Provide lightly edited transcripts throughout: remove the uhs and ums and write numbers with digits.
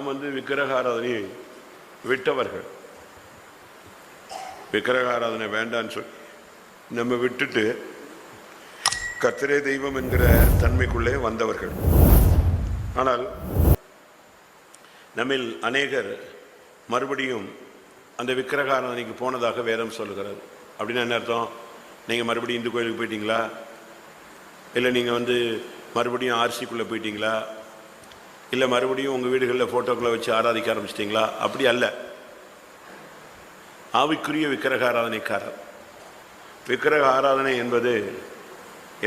நாம் விக்கிரக ஆராதனையை விட்டவர்கள். விக்கிரக ஆராதனை வேண்டான்னு சொல்லி நம்ம விட்டுட்டு கர்த்தரே தெய்வம் என்கிற தன்மைக்குள்ளே வந்தவர்கள். ஆனால் நம்மில் அநேகர் மறுபடியும் அந்த விக்கிரக ஆராதனைக்கு போனதாக வேதம் சொல்லுகிறது. அப்படின்னு என்ன அர்த்தம்? நீங்கள் மறுபடியும் இந்து கோயிலுக்கு போயிட்டீங்களா, இல்லை நீங்கள் மறுபடியும் ஆர்சிக்குள்ளே போயிட்டீங்களா, இல்லை மறுபடியும் உங்கள் வீடுகளில் ஃபோட்டோக்களை வச்சு ஆராதிக்க ஆரம்பிச்சிட்டிங்களா? அப்படி அல்ல. ஆவிக்குரிய விக்கிரக ஆராதனைக்காரர். விக்கிரக ஆராதனை என்பது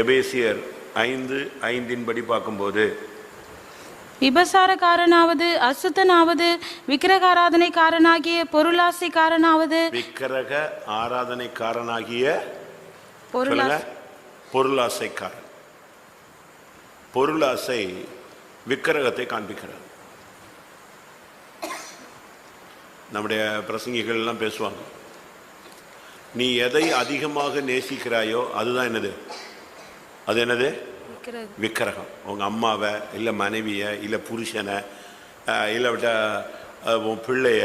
எபேசியர் 5:5 பார்க்கும்போது, விபசாரக்காரனாவது அசுத்தனாவது விக்கிரக ஆராதனைக்காரனாகிய பொருளாசைக்காரனாவது விக்கிரக ஆராதனைக்காரனாகிய பொருளாசைக்காரன். பொருளாசை விக்கிரகத்தை காண்பிக்கிறார். நம்முடைய பிரசங்கிகள் எல்லாம் பேசுவாங்க, நீ எதை அதிகமாக நேசிக்கிறாயோ அதுதான் என்னது? அது என்னது? விக்கிரகம். உங்க அம்மாவை, இல்லை மனைவியை, இல்லை புருஷனை, இல்லை உன் பிள்ளைய,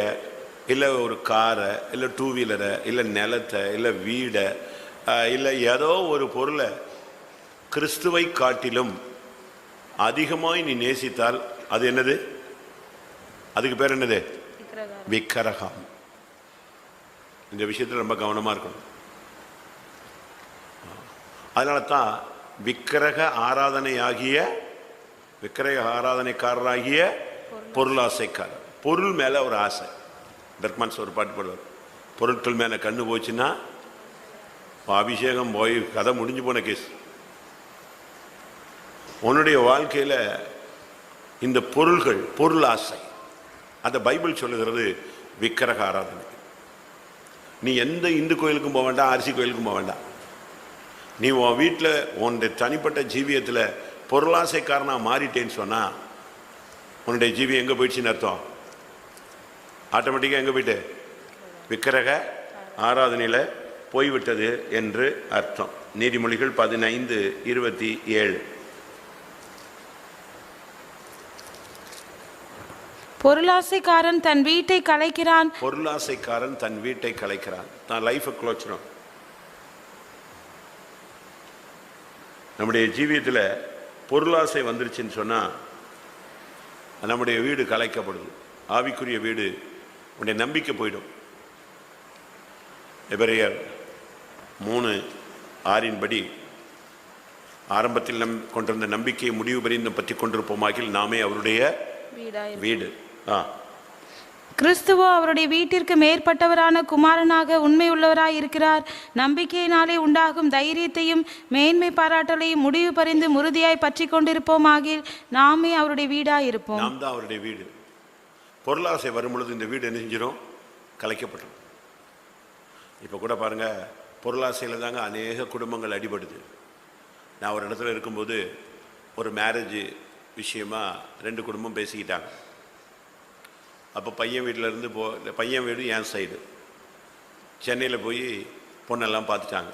இல்லை ஒரு காரை, இல்லை 2 வீலரை, இல்லை நிலத்தை, இல்லை வீடை, இல்லை ஏதோ ஒரு பொருளை கிறிஸ்துவை காட்டிலும் அதிகமாய் நீ நேசித்தால் அது என்னது? அதுக்கு பேர் என்னது? விக்கிரகம். இந்த விஷயத்தில் ரொம்ப கவனமா இருக்கணும். அதனால தான் விக்கிரக ஆராதனைக்காரராகிய பொருளாசைக்காரர். பொருள் மேல ஒரு ஆசை. பெர்க்மன்ஸ் ஒரு பாட்டு பாடுவார், பொருட்கள் மேல கண்ணு போச்சுன்னா அபிஷேகம் போய் கதை முடிஞ்சு போன கேஸ். உன்னுடைய வாழ்க்கையில இந்த பொருள் ஆசை, அந்த பைபிள் சொல்லுகிறது விக்கிரக ஆராதனை. நீ எந்த இந்து கோயிலுக்கும் போக வேண்டாம், அரிசி கோயிலுக்கும் போக வேண்டாம். நீ உன் வீட்டில் உன்னுடைய தனிப்பட்ட ஜீவியத்தில் பொருளாசைக்காரனா மாறிட்டேன்னு சொன்னா உன்னுடைய ஜீவியம் எங்கே போயிடுச்சுன்னு அர்த்தம்? ஆட்டோமேட்டிக்காக எங்கே போயிட்டு? விக்கிரக ஆராதனையில் போய்விட்டது என்று அர்த்தம். நீதிமொழிகள் 15:27. பொருளாசைக்காரன் தன் வீட்டை கலைக்கிறான். பொருளாசைக்காரன் தன் வீட்டை கலைக்கிறான். தான் லைஃபை குலைச்சிடும். நம்முடைய ஜீவியத்தில் பொருளாசை வந்துருச்சுன்னு சொன்னால் நம்முடைய வீடு கலைக்கப்படுது. ஆவிக்குரிய வீடு, உன்னுடைய நம்பிக்கை போயிடும். எபிரேயர் 3:6 ஆரம்பத்தில் கொண்டிருந்த நம்பிக்கையை முடிவு பரிந்தும் பற்றி கொண்டிருப்போமாகில் நாமே அவருடைய வீடு. கிறிஸ்துவோ அவருடைய வீட்டிற்கு மேற்பட்டவரான குமாரனாக உண்மை உள்ளவராய் இருக்கிறார். நம்பிக்கையினாலே உண்டாகும் தைரியத்தையும் மேன்மை பாராட்டலையும் முடிவு பறிந்து உறுதியாய் பற்றி கொண்டிருப்போமாகில் நாமே அவருடைய வீடாய் இருப்போம். நாம் தான் அவருடைய வீடு. பொருளாசை வரும் பொழுது இந்த வீடு என்ன செஞ்சிடும்? கலைக்கப்படும். இப்போ கூட பாருங்க, பொருளாசையில் தாங்க அநேக குடும்பங்கள் அடிபடுது. நான் ஒரு இடத்துல இருக்கும்போது ஒரு மேரேஜ் விஷயமா 2 குடும்பம் பேசிக்கிட்டாங்க. அப்போ பையன் வீட்டிலேருந்து பையன் வீடு என் சைடு சென்னையில் போய் பொண்ணெல்லாம் பார்த்துட்டாங்க.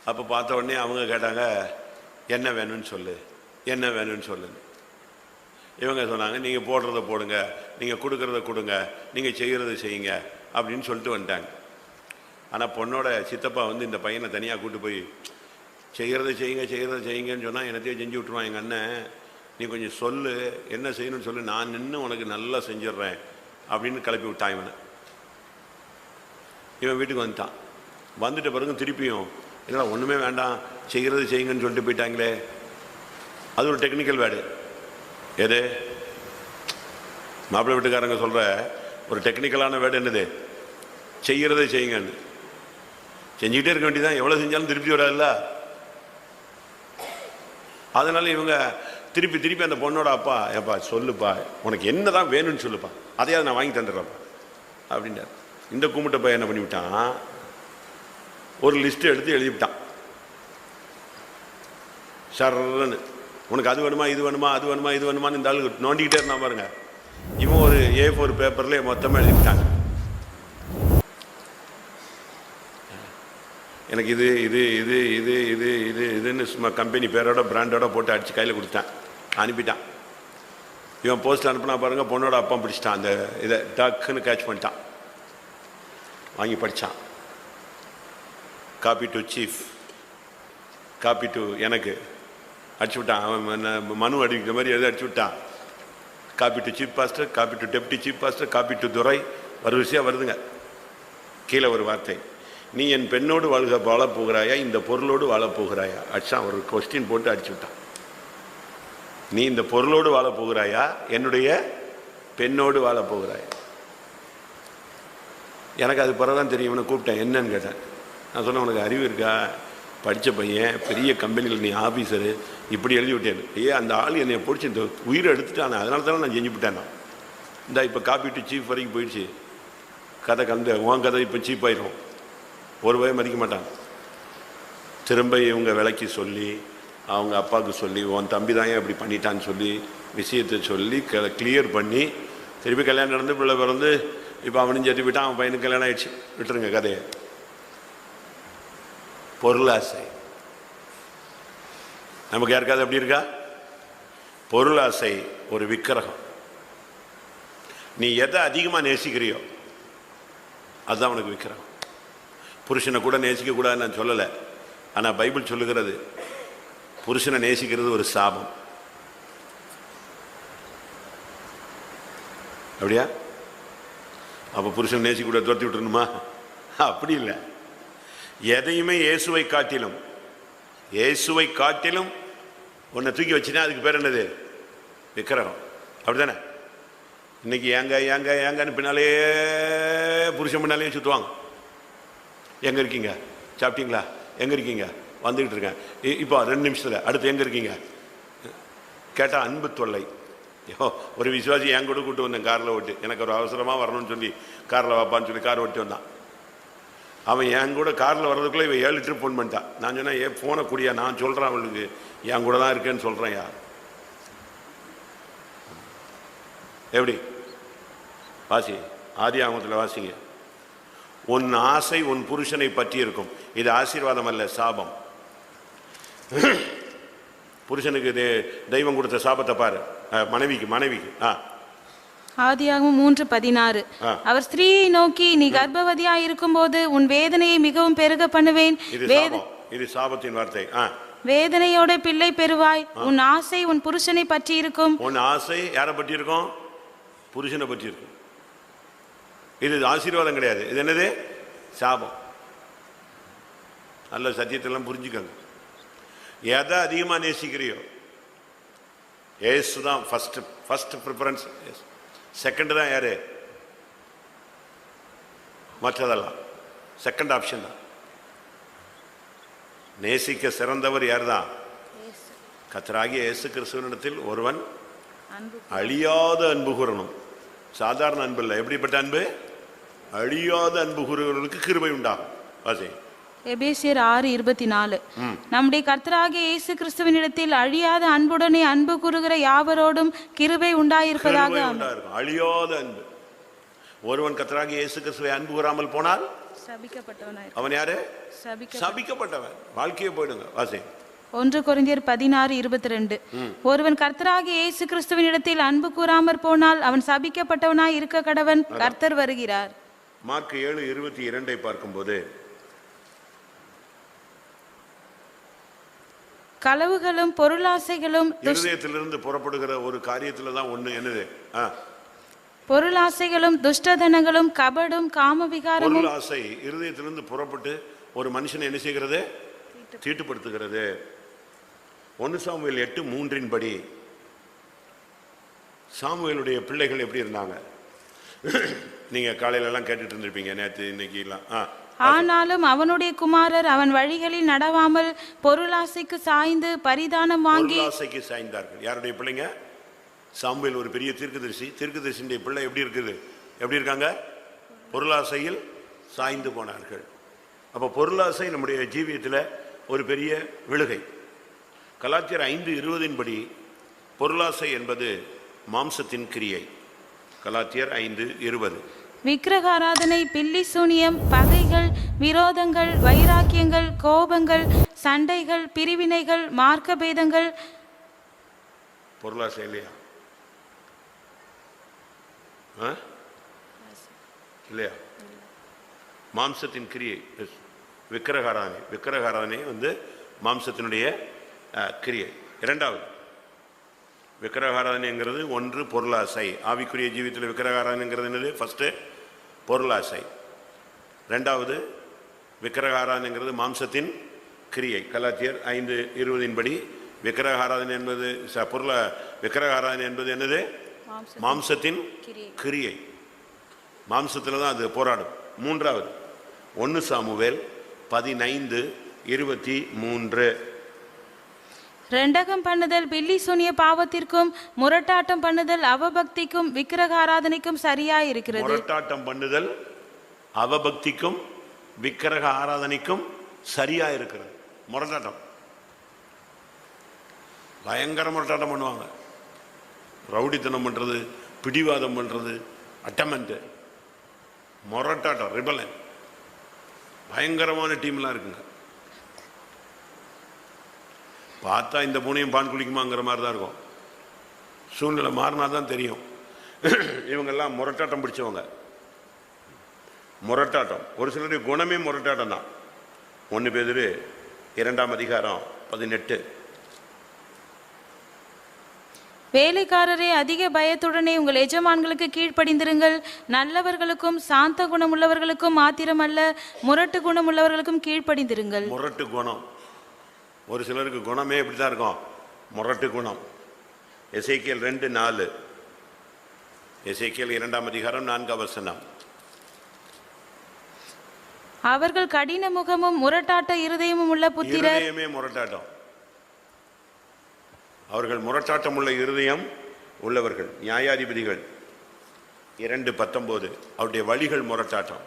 அப்போ பார்த்த உடனே அவங்க கேட்டாங்க, என்ன வேணும்னு சொல்லு, என்ன வேணும்னு சொல்லு. இவங்க சொன்னாங்க, நீங்கள் போடுறத போடுங்க, நீங்கள் கொடுக்குறத கொடுங்க, நீங்கள் செய்கிறத செய்யுங்க அப்படின்னு சொல்லிட்டு வந்துட்டாங்க. ஆனால் பொண்ணோட சித்தப்பா இந்த பையனை தனியாக கூப்பிட்டு போய் செய்கிறத செய்யுங்கன்னு சொன்னால் என்னத்தையும் செஞ்சு விட்டுருவான் எங்கள் அண்ணன். நீ கொஞ்சம் சொல்லு, என்ன செய்யணும்னு சொல்லு, நான் நின்று உனக்கு நல்லா செஞ்சிடுறேன் அப்படின்னு கிளப்பி விட்டான் இவனை. இவன் வீட்டுக்கு வந்துட்டான். வந்துட்ட பிறகு திருப்பியும் இல்லை ஒன்றுமே வேண்டாம், செய்கிறது செய்யுங்கன்னு சொல்லிட்டு போயிட்டாங்களே. அது ஒரு டெக்னிக்கல் வேர்டு. எது? மாப்பிள்ளை வீட்டுக்காரங்க சொல்கிற ஒரு டெக்னிக்கலான வேர்டு என்னது? செய்கிறதை செய்யுங்கன்னு. செஞ்சுக்கிட்டே இருக்க வேண்டியதான், எவ்வளோ செஞ்சாலும் திருப்தி வராதுல்ல. அதனால இவங்க திருப்பி அந்த பொண்ணோட அப்பா, ஏப்பா சொல்லுப்பா, உனக்கு என்ன தான் வேணும்னு சொல்லுப்பா, அதையாவது நான் வாங்கி தந்துடுறப்பா அப்படின்றார். இந்த கும்பிட்ட பையன் என்ன பண்ணிவிட்டான், ஒரு லிஸ்ட்டு எடுத்து எழுதிவிட்டான். சர்ன்னு உனக்கு அது வேணுமா, இது வேணுமா, அது வேணுமா, இது வேணுமான்னு இந்த ஆளு நோண்டிக்கிட்டே இருந்தான் பாருங்க. இவன் ஒரு A4 பேப்பர்ல மொத்தமாக எழுதிவிட்டாங்க. எனக்கு இது இது இது இது இது இது இதுன்னு சும்மா கம்பெனி பேரோட பிராண்டோட போட்டு அடித்து கையில் கொடுத்தேன், அனுப்பிட்டான். இவன் போஸ்ட் அனுப்புனா பாருங்க, பொண்ணோட அப்பா பிடிச்சிட்டான், அந்த இதை டக்குன்னு கேட்ச் பண்ணிட்டான், வாங்கி படித்தான். Copy to chief, copy to எனக்கு அடிச்சு விட்டான். அவன் மனு அடிக்கிற மாதிரி எது அடிச்சு விட்டான். Copy to chief pastor, copy to deputy chief pastor, copy to துரை, வரிசையாக வருதுங்க. கீழே ஒரு வார்த்தை, நீ என் பெண்ணோடு வாழப் போகிறாயா, இந்த பொருளோடு வாழப் போகிறாயா? அடிச்சான், ஒரு கொஸ்டின் போட்டு அடிச்சு விட்டான். நீ இந்த பொருளோடு வாழப் போகிறாயா, என்னுடைய பெண்ணோடு வாழப் போகிறாயா? எனக்கு அது பிறகுதான் தெரியும். இவனை கூப்பிட்டேன், என்னன்னு கேட்டேன். நான் சொன்னேன், உனக்கு அறிவு இருக்கா? படித்த பையன், பெரிய கம்பெனியில் நீ ஆஃபீஸரு, இப்படி எழுதி விட்டேன். அந்த ஆள் என்னை பிடிச்சி இந்த உயிரை எடுத்துட்டானே, அதனால தானே நான் செஞ்சு விட்டேன். இந்த இப்போ காப்பி டு சீஃப் வரைக்கும் போயிடுச்சு கதை. உன் கதை இப்போ சீப் ஆயிடும். ஒரு வகை மதிக்க மாட்டான். திரும்ப இவங்க விலைக்கு சொல்லி, அவங்க அப்பாவுக்கு சொல்லி, உன் தம்பி தான் ஏன் இப்படி பண்ணிட்டான்னு சொல்லி விஷயத்தை சொல்லி கிளியர் பண்ணி, திருப்பி கல்யாணம் நடந்து பிள்ளை பிறந்து இப்போ அவனும் சேர்த்து விட்டான், அவன் பையனுக்கு கல்யாணம் ஆயிடுச்சு. விட்டுருங்க கதையை. பொருளாசை நமக்கு யாருக்காவது அப்படி இருக்கா? பொருளாசை ஒரு விக்கிரகம். நீ எதை அதிகமாக நேசிக்கிறியோ அதுதான் உனக்கு விக்கிரகம். புருஷனை கூட நேசிக்க கூடாதுன்னு நான் சொல்லலை, ஆனால் பைபிள் சொல்லுகிறது புருஷனை நேசிக்கிறது ஒரு சாபம். அப்படியா? அப்போ புருஷனை நேசிக்க கூட துரத்தி விட்டுருணுமா? அப்படி இல்லை. எதையுமே இயேசுவை காட்டிலும் உன்னை தூக்கி வச்சுனா அதுக்கு பேர் என்னது? விக்கிரகம். அப்படிதானே? இன்னைக்கு ஏங்கன்னு பின்னாலே புருஷன் பின்னாலே சுற்றுவாங்க. எங்கே இருக்கீங்க? சாப்பிட்டீங்களா? எங்கே இருக்கீங்க? வந்துக்கிட்டு இருக்கேன். இப்போ 2 நிமிஷத்தில் அடுத்து எங்கே இருக்கீங்க கேட்டால் அன்பு தொல்லை. ஒரு விசுவாசி என் கூட கூப்பிட்டு வந்தேன் காரில் ஓட்டு. எனக்கு ஒரு அவசரமாக வரணும்னு சொல்லி காரில் வாப்பான்னு சொல்லி கார் ஓட்டி வந்தான். அவன் என் கூட காரில் வர்றதுக்குள்ளே இவன் 7 ட்ரிப் ஃபோன் பண்ணிட்டான். நான் சொன்னேன், ஏன் ஃபோனை கூடியா, நான் சொல்கிறேன் அவளுக்கு என் கூட தான் இருக்கேன்னு சொல்கிறேன். யார் எப்படி? வாசி, ஆதியாகமத்தில் வாசிங்க. உன் ஆசை உன் புருஷனை பற்றி இருக்கும். இது ஆசீர்வாதம் அல்ல, சாபம். புருஷனுக்கு தெய்வம் கொடுத்த சாபத்தை பாரு. மனைவிக்கு ஆதியாகமம் 3:16. அவர் ஸ்திரீயை நோக்கி, நீ கர்ப்பவதியா இருக்கும் போது உன் வேதனையை மிகவும் பெருக பண்ணுவேன். இது சாபத்தின் வார்த்தை. வேதனையோட பிள்ளை பெறுவாய். உன் ஆசை உன் புருஷனை பற்றி இருக்கும். உன் ஆசை யாரை பற்றி இருக்கும்? புருஷனை பற்றி இருக்கும். இது ஆசீர்வாதம் கிடையாது. இது என்னது? சாபம். நல்ல சத்தியத்தெல்லாம் புரிஞ்சுக்கங்க. எதை அதிகமாக நேசிக்கிறியோ ஏசு தான் ஃபர்ஸ்ட் ப்ரிஃபரன்ஸ். செகண்ட் தான் யாரு? மற்றதெல்லாம் செகண்ட் ஆப்ஷன் தான். நேசிக்க சிறந்தவர் யார் தான்? கர்த்தராகிய இயேசு கிறிஸ்துவினிடத்தில் ஒருவன் அழியாத அன்பு கூறணும். சாதாரண அன்பு இல்லை. எப்படிப்பட்ட அன்பு? அழியாத அன்பு கூறுகிறவர்களுக்கு கிருபை உண்டாகும். வாசி. எபேசியர் 6:24. நம்முடைய கர்த்தராகிய இயேசு கிறிஸ்துவினிடத்தில் அழியாத அன்புடனே அன்பு கூறுகிற யாவரோடும் கிருபை உண்டாயிருப்பதாக. அழியாத அன்பு. ஒருவன் கர்த்தராகிய இயேசு கிறிஸ்துவை அன்பு கூறாமல் போனால் அவன் யாரு? சபிக்கப்பட்டவன். வாழ்க்கையே போயிடுங்க. வாசி. 1 கொரிந்தியர் 16:22. ஒருவன் கர்த்தராகிய இயேசு கிறிஸ்துவினிடத்தில் அன்பு கூறாமற் போனால் அவன் சபிக்கப்பட்டவனாய் இருக்க கடவன். கர்த்தர் வருகிறார். மார்க் 7:22 பார்க்கும்போது, களவுகளும் பொருளாசைகளும் இருதயத்திலிருந்து புறப்படுகிற ஒரு காரியத்துல தான் ஒண்ணு என்னது? பொருளாசைகளும் துஷ்டதனங்களும் கபடும் காமவிகாரமும். பொருளாசை இருதயத்திலிருந்து புறப்பட்டு ஒரு மனுஷனை என்ன செய்கிறது? தீட்டுப்படுத்துகிறது. 1 சாமுவேல் 8:3 படி சாமுவேலுடைய பிள்ளைகள் எப்படி இருந்தாங்க? நீங்க காலையில எல்லாம் கேட்டுட்டு இருந்திருப்பீங்க, நேற்று இன்னைக்கு எல்லாம். ஆனாலும் அவனுடைய குமாரர் அவன் வழிகளில் நடவாமல் பொருளாசைக்கு சாய்ந்து பரிதானம் வாங்கி. பொருளாசைக்கு சாய்ந்தார்கள். யாருடைய பிள்ளைங்க? சாமுவேல் ஒரு பெரிய தீர்க்கதரிசியுடைய பிள்ளை எப்படி இருக்காங்க? பொருளாசையில் சாய்ந்து போனார்கள். அப்போ பொருளாசை நம்முடைய ஜீவியத்தில் ஒரு பெரிய விழுகை. கலாத்தியர் 5:20 படி பொருளாசை என்பது மாம்சத்தின் கிரியை. கலாத்தியர் 5:20. விக்கிரகாராதனை, பில்லி சூனியம், பகைகள், விரோதங்கள், வைராக்கியங்கள், கோபங்கள், சண்டைகள், பிரிவினைகள், மார்க்க பேதங்கள். பொருளாசை இல்லையா? ஆ? இல்லையா? மாம்சத்தின் கிரியை விக்கிரகாராதனை. விக்கிரகாராதனை வந்து மாம்சத்தினுடைய கிரியை. இரண்டாவது விக்கிரகாராதனைங்கிறது ஒன்று பொருளாசை. ஆவிக்குரிய ஜீவியத்தில் விக்கிரகாராதனைங்கிறது என்னது? ஃபர்ஸ்ட் பொருளாசை. ரெண்டாவது விக்கிரகாராதனைங்கிறது மாம்சத்தின் கிரியை. கலாத்தியர் 5:20 படி விக்கிரகாராதனை என்பது விக்கிரகாராதனை என்பது என்னது? மாம்சத்தின் கிரியை. மாம்சத்தில் தான் அது போராடும். மூன்றாவது 1 சாமுவேல் 15:23. ரெண்டகம் பண்ணுதல் பில்லி சூனிய பாவத்திற்கும் முரட்டாட்டம் பண்ணுதல் அவபக்திக்கும் விக்கிரகாராதனைக்கும் சரியா இருக்கிறது. முரட்டாட்டம் பண்ணுதல் அவபக்திக்கும் விக்கிரக ஆராதனைக்கும் சரியா இருக்கிறது. முரட்டாட்டம், பயங்கர முரட்டாட்டம் பண்ணுவாங்க. ரவுடித்தனம் பண்றது, பிடிவாதம் பண்றது, அட்டமெண்ட், முரட்டாட்டம், ரிபலன், பயங்கரமான டீம்லாம் இருக்குங்க. பார்த்தா இந்த பூனையும் பான் குளிக்குமாங்கிற மாதிரி தான் இருக்கும். சூழ்நிலை மாறினா தான் தெரியும். இவங்கெல்லாம் முரட்டாட்டம் பிடிச்சவங்க. முரட்டாட்டம், ஒரு சிலருடைய குணமே முரட்டாட்டம் தான். 1 பேதுரு 2:18. வேலைக்காரரே, அதிக பயத்துடனே உங்கள் எஜமான்களுக்கு கீழ்ப்படிந்திருங்கள். நல்லவர்களுக்கும் சாந்த குணம் உள்ளவர்களுக்கும் மாத்திரமல்ல, முரட்டு குணம் உள்ளவர்களுக்கும் கீழ்ப்படிந்திருங்கள். முரட்டு குணம், ஒரு சிலருக்கு குணமே இப்படிதான் இருக்கும், முரட்டு குணம். எசேக்கியேல் 2:4. எசேக்கியேல் 2:4. அவர்கள் கடின முகமும் முரட்டாட்ட இருதயமும் உள்ள புத்திரர். இருதயமே முரட்டாட்டம். அவர்கள் முரட்டாட்டம் உள்ள இருதயம் உள்ளவர்கள். நியாயாதிபதிகள் 2:19. அவருடைய வழிகள் முரட்டாட்டம்.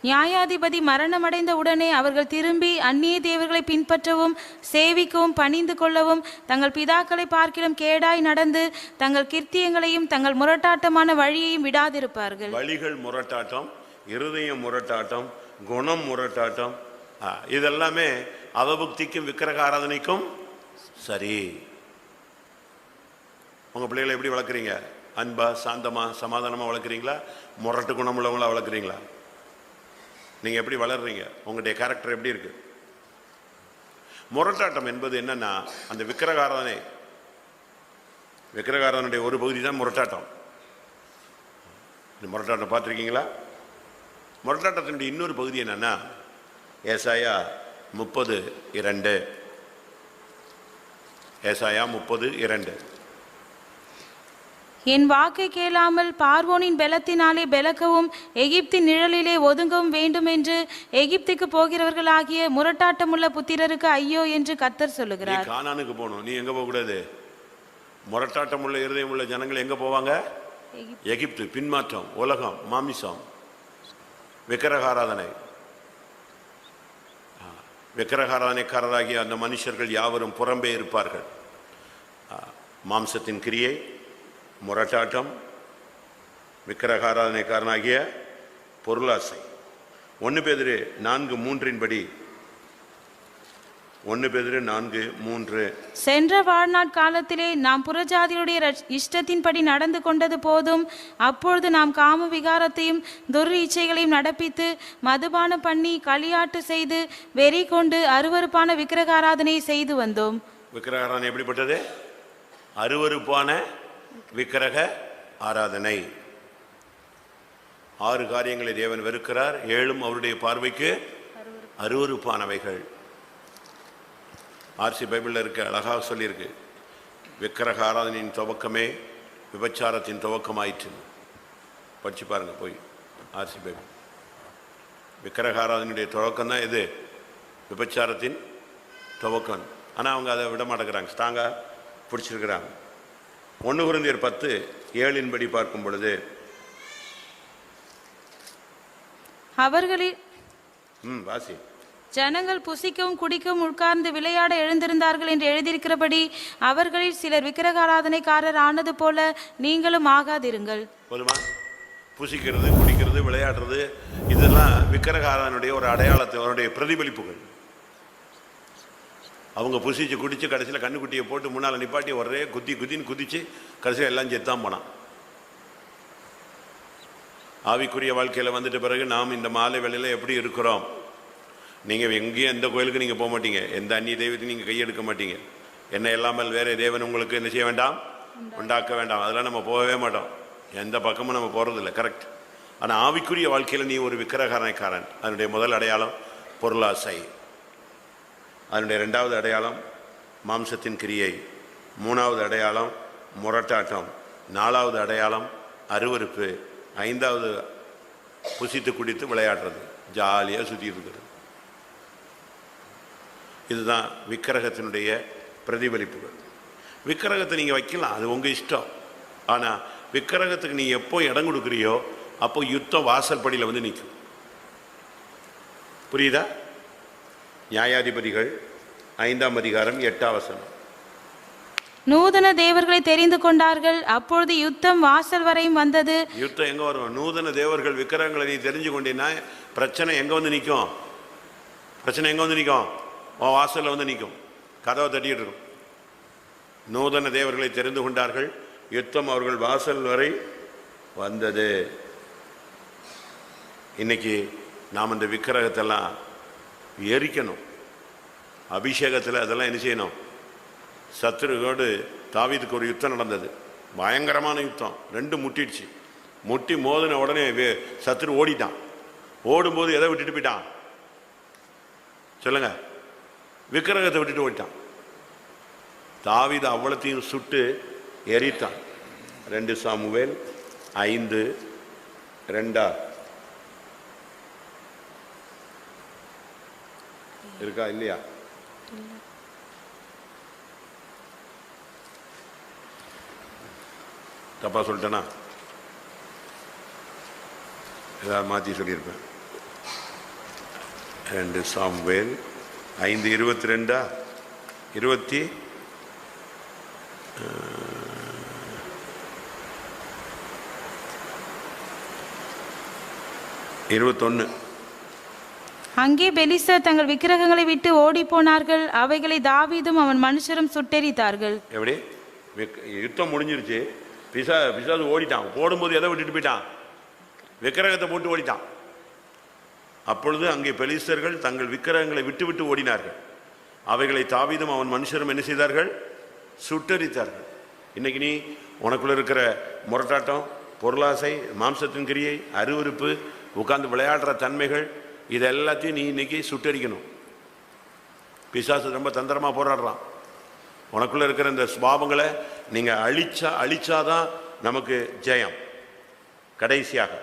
நியாயாதிபதி மரணமடைந்த உடனே அவர்கள் திரும்பி அந்நிய தேவர்களை பின்பற்றவும் சேவிக்கவும் பணிந்து கொள்ளவும் தங்கள் பிதாக்களை பார்க்கிலும் கேடாய் நடந்து தங்கள் கிர்த்தியங்களையும் தங்கள் முரட்டாட்டமான வழியையும் விடாதிருப்பார்கள். வழிகள் முரட்டாட்டம், இருதயம் முரட்டாட்டம், குணம் முரட்டாட்டம். இதெல்லாமே அவபக்திக்கும் விக்கிரக ஆராதனைக்கும் சரி. உங்க பிள்ளைகளை எப்படி வளர்க்குறீங்க? அன்பா, சாந்தமா, சமாதானமா வளர்க்குறீங்களா? முரட்டு குணம் உள்ளவங்களா வளர்க்குறீங்களா? நீங்க எப்படி வளர்றீங்க? உங்களுடைய கேரக்டர் எப்படி இருக்கு? முரட்டாட்டம் என்பது என்னன்னா, அந்த விக்கிரகாராதனை, விக்கிரகாராதனுடைய ஒரு பகுதி தான் முரட்டாட்டம். இந்த முரட்டாட்டம் பார்த்துருக்கீங்களா? முரட்டாட்டத்தினுடைய இன்னொரு பகுதி என்னன்னா, ஏசாயா 30:2. ஏசாயா 30:2. என் வாக்கை கேளாமல் பார்வோனின் பலத்தினாலே பெலக்கவும் எகிப்தின் நிழலிலே ஒதுங்கவும் வேண்டும் என்று எகிப்துக்கு போகிறவர்களாகிய முரட்டாட்டமுள்ள புத்திரருக்கு ஐயோ என்று கர்த்தர் சொல்லுகிறார். கானானுக்கு போகணும், நீ எங்க போக கூடாது? முரட்டாட்டம் உள்ள இருதயம் உள்ள ஜனங்கள் எங்க போவாங்க? எகிப்து. பின்மாற்றம், உலகம், மாமிசம், விக்கிரகாராதனை. விக்கிரகாராதனைக்காரராகிய அந்த மனுஷர்கள் யாவரும் புறம்பே இருப்பார்கள். மாம்சத்தின் கிரியை, முரட்டாட்டம், விக்கிரகாராதனைக்காரனாகிய பொருளாசை. 1 பேதுரு 4:3 படி, 1 பேதுரு 4:3. சென்ற வாழ்நாட் காலத்திலே நாம் புறஜாதியுடைய இஷ்டத்தின்படி நடந்து கொண்டது போதும். அப்பொழுது நாம் காம விகாரத்தையும் துர் இச்சைகளையும் நடப்பித்து மதுபானம் பண்ணி களியாட்டு செய்து வெறி கொண்டு அருவருப்பான விக்கிரகாராதனையை செய்து வந்தோம். விக்கிரகாராதனை எப்படிப்பட்டது? அருவருப்பான விக்கிரக ஆராதனை. 6 காரியங்களை தேவன் வெறுக்கிறார், 7 அவருடைய பார்வைக்கு அருவருப்பானவைகள். ஆர்சி பைபிளில் இருக்க அழகாக சொல்லியிருக்கு. விக்கிரக ஆராதனையின் துவக்கமே விபச்சாரத்தின் துவக்கமாயிற்று. படிச்சு பாருங்க போய் ஆர்சி பைபிள். விக்கிரக ஆராதனையுடைய துவக்கம் தான் இது, விபச்சாரத்தின் துவக்கம். ஆனால் அவங்க அதை விட மாட்டேங்கிறாங்க, ஸ்ட்ராங்காக பிடிச்சிருக்கிறாங்க. 1 கொரிந்தியர் 10:7 படி பார்க்கும் பொழுது, அவர்களில் வாசி, ஜனங்கள் புசிக்கவும் குடிக்கவும் உட்கார்ந்து விளையாட எழுந்திருந்தார்கள் என்று எழுதியிருக்கிறபடி அவர்களில் சிலர் விக்கிரகாராதனைக்காரர் ஆனது போல நீங்களும் ஆகாதிருங்கள். போதுமா? புசிக்கிறது, குடிக்கிறது, விளையாடுறது, இதெல்லாம் விக்கிரகாராதனுடைய ஒரு அடையாளத்தை, அவருடைய பிரதிபலிப்புகள். அவங்க புசிச்சு குடிச்சு கடைசியில் கண்ணுக்குட்டியை போட்டு முன்னால் நிப்பாட்டி ஒரே குத்தின்னு குதிச்சு கடைசியில் எல்லாம் செத்தான் போனான். ஆவிக்குரிய வாழ்க்கையில் வந்துட்ட பிறகு நாம் இந்த மாலை வேளையில் எப்படி இருக்கிறோம்? நீங்கள் எங்கேயும் எந்த கோயிலுக்கு நீங்கள் போக மாட்டீங்க, எந்த அந்நிய தெய்வத்தையும் நீங்கள் கையெடுக்க மாட்டீங்க. என்ன இல்லாமல் வேறு தேவன் உங்களுக்கு என்ன செய்ய வேண்டாம், உண்டாக்க வேண்டாம். அதெல்லாம் நம்ம போகவே மாட்டோம், எந்த பக்கமும் நம்ம போகிறதில்ல. கரெக்ட். ஆனால் ஆவிக்குரிய வாழ்க்கையில் நீ ஒரு விக்கிரகக்காரன். அதனுடைய முதல் அடையாளம் பொருளாசை, அதனுடைய ரெண்டாவது அடையாளம் மாம்சத்தின் கிரியை, மூணாவது அடையாளம் முரட்டாட்டம், நாலாவது அடையாளம் அருவருப்பு, ஐந்தாவது புசித்து குடித்து விளையாடுறது, ஜாலியாக சுற்றிட்டு இருக்கிறது. இதுதான் விக்கிரகத்தினுடைய பிரதிபலிப்புகள். விக்கிரகத்தை நீங்கள் வைக்கலாம், அது உங்கள் இஷ்டம். ஆனால் விக்கிரகத்துக்கு நீ எப்போ இடம் கொடுக்குறியோ அப்போ யுத்தம் வாசல் படியில் வந்து நிற்கும். புரியுதா? நியாயாதிபதிகள் 5ஆம் அதிகாரம் 8ஆம் வசனம். நூதன தேவர்களை தெரிந்து கொண்டார்கள், அப்பொழுது யுத்தம் வாசல் வரையும் வந்தது. யுத்தம் எங்க வரும்? நூதன தேவர்கள் விக்கிரகங்களை நீ தெரிஞ்சு கொண்டீன்னா பிரச்சனை எங்க வந்து நிற்கும்? பிரச்சனை எங்க வந்து நிற்கும்? வாசல்ல வந்து நிற்கும், கதவை தட்டிட்டு இருக்கும். நூதன தேவர்களை தெரிந்து கொண்டார்கள், யுத்தம் அவர்கள் வாசல் வரை வந்தது. இன்னைக்கு நாம் இந்த விக்கிரகத்தெல்லாம் எரிக்கணும். அபிஷேகத்தில் அதெல்லாம் என்ன செய்யணும்? சத்துருவோடு தாவீதுக்கு ஒரு யுத்தம் நடந்தது, பயங்கரமான யுத்தம். ரெண்டு முட்டிடுச்சு. முட்டி மோதின உடனே சத்துரு ஓடிட்டான். ஓடும்போது எதை விட்டுட்டு போயிட்டான் சொல்லுங்க? விக்கிரகத்தை விட்டுட்டு ஓடிட்டான். தாவீது அவ்வளத்தையும் சுட்டு எரித்தான். 2 சாமுவேல் 5:2 இருக்கா இல்லையா? தப்பா சொல்லிட்டேனா? ஏதாவது மாற்றி சொல்லியிருப்பேன். 2 சாமுவேல் 5:22 21. அங்கே பெலிஸ்தர் தங்கள் விக்கிரகங்களை விட்டு ஓடி போனார்கள், அவைகளை தாவீதும் அவன் மனுஷரும் சுட்டெரித்தார்கள். எப்படி? யுத்தம் முடிஞ்சிருச்சு, பிசாசு ஓடிட்டான். ஓடும்போது எதை விட்டுட்டு போயிட்டான்? விக்கிரகத்தை போட்டு ஓடிட்டான். அப்பொழுது அங்கே பெலிஸ்தர்கள் தங்கள் விக்கிரகங்களை விட்டு விட்டு ஓடினார்கள், அவைகளை தாவீதும் அவன் மனுஷரும் என்ன செய்தார்கள்? சுட்டெரித்தார்கள். இன்னைக்கு நீ உனக்குள்ள இருக்கிற முரட்டாட்டம், பொருளாசை, மாம்சத்தின் கிரியை, அருவருப்பு, உட்கார்ந்து விளையாடுற தன்மைகள், இது எல்லாத்தையும் நீ இன்னைக்கு சுட்டெரிக்கணும். பிசாசு ரொம்ப தந்திரமா போராடுறான். உனக்குள்ள இருக்கிற இந்த சுபாவங்களை நீங்க அழிச்சாதான் நமக்கு ஜெயம். கடைசியாக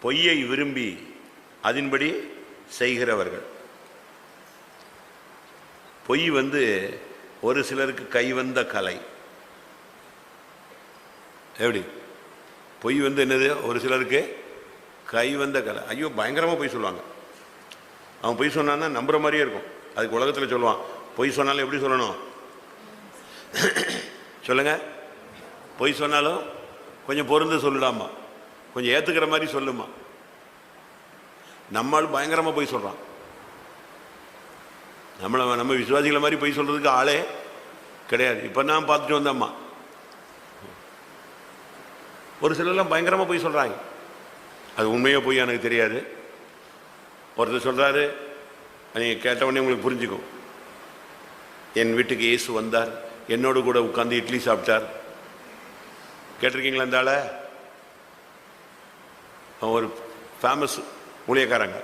பொய்யை விரும்பி அதன்படி செய்கிறவர்கள். பொய் ஒரு சிலருக்கு கைவந்த கலை. எப்படி? பொய் என்னது? ஒரு சிலருக்கு கைவந்த கலை. ஐயோ, பயங்கரமாக பொய் சொல்லுவாங்க. அவன் பொய் சொன்னான்னா நம்புற மாதிரியே இருக்கும். அதுக்கு உலகத்தில் சொல்லுவான், பொய் சொன்னாலும் எப்படி சொல்லணும் சொல்லுங்க? பொய் சொன்னாலும் கொஞ்சம் பொருந்து சொல்லுடாமா, கொஞ்சம் ஏற்றுக்கிற மாதிரி சொல்லுமா. நம்மளும் பயங்கரமாக பொய் சொல்கிறான். நம்ம விசுவாசிகளை மாதிரி பொய் சொல்கிறதுக்கு ஆளே கிடையாது. இப்போ நான் பார்த்துட்டு வந்தம்மா, ஒரு சிலர்லாம் பயங்கரமாக பொய் சொல்கிறாங்க. அது உண்மையோ பொய்யா எனக்கு தெரியாது. ஒருத்தர் சொல்கிறாரு, நீங்கள் கேட்ட உடனே உங்களுக்கு புரிஞ்சுக்கும். என் வீட்டுக்கு இயேசு வந்தார், என்னோடு கூட உட்காந்து இட்லி சாப்பிட்டார். கேட்டிருக்கீங்களா? இந்த ஆளை? ஒரு ஃபேமஸ் ஊழியக்காரங்க.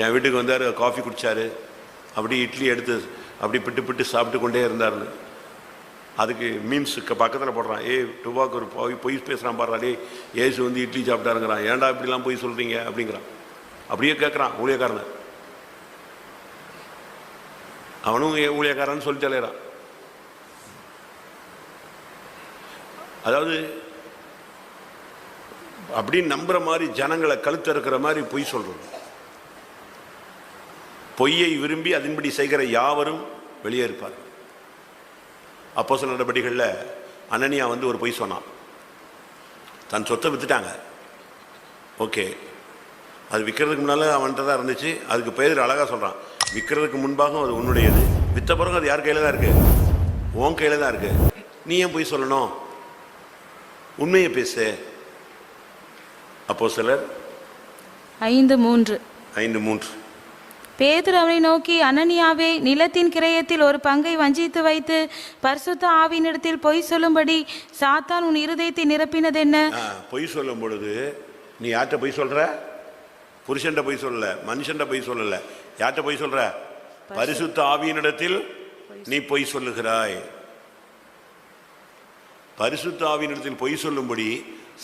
என் வீட்டுக்கு வந்தார், காஃபி குடித்தார், அப்படி இட்லி எடுத்து அப்படி பிட்டு சாப்பிட்டு கொண்டே இருந்தார்னு. அதுக்கு மீம்ஸுக்கு பக்கத்தில் போடுறான், டுபாக்கு ஒரு பொய் பேசுகிறான் பாடுறா, ஏசு இட்லி சாப்பிட்டாருங்கிறான், ஏன்டா இப்படிலாம் பொய் சொல்கிறீங்க அப்படிங்கிறான். அப்படியே கேட்குறான் ஊழியக்காரனை. அவனும் ஊழியக்காரன்னு சொல்லி தலையிறான். அதாவது அப்படின்னு நம்புற மாதிரி ஜனங்களை கழுத்து இருக்கிற மாதிரி பொய் சொல்றது. பொய்யை விரும்பி அதன்படி செய்கிற யாவரும் வெளியே இருப்பார். அப்போஸ்தலர் நடபடிகளில் அனனியா ஒரு பொய் சொன்னான். தன் சொத்தை வித்துட்டாங்க. ஓகே, அது விற்கிறதுக்கு முன்னால் அவன்கிட்ட தான் இருந்துச்சு. அதுக்கு பேர் அழகாக சொல்கிறான், விற்கிறதுக்கு முன்பாக அது உன்னுடையது, விற்ற பிறகு அது யார் கையில் தான் இருக்குது? உன் கையில் தான் இருக்குது. நீ ஏன் பொய் சொல்லணும்? உண்மையை பேசு. அப்போஸ்தலர் 5:3. 5:3. பேதுரு அவனை நோக்கி, அனனியாவே, நிலத்தின் கிரயத்தில் ஒரு பங்கை வஞ்சித்து வைத்து பரிசுத்த ஆவியினிடத்தில் பொய் சொல்லும்படி சாத்தான் உன் இருதயத்தை நிரப்பினதென்ன? பொய் சொல்லும் பொழுது நீ யார்கிட்ட பொய் சொல்ற? புருஷன்ட பொய் சொல்லல, மனுஷன்ட பொய் சொல்லல. யார்கிட்ட பொய் சொல்ற? பரிசுத்த ஆவியினிடத்தில் நீ பொய் சொல்லுகிறாய். பரிசுத்த ஆவியினிடத்தில் பொய் சொல்லும்படி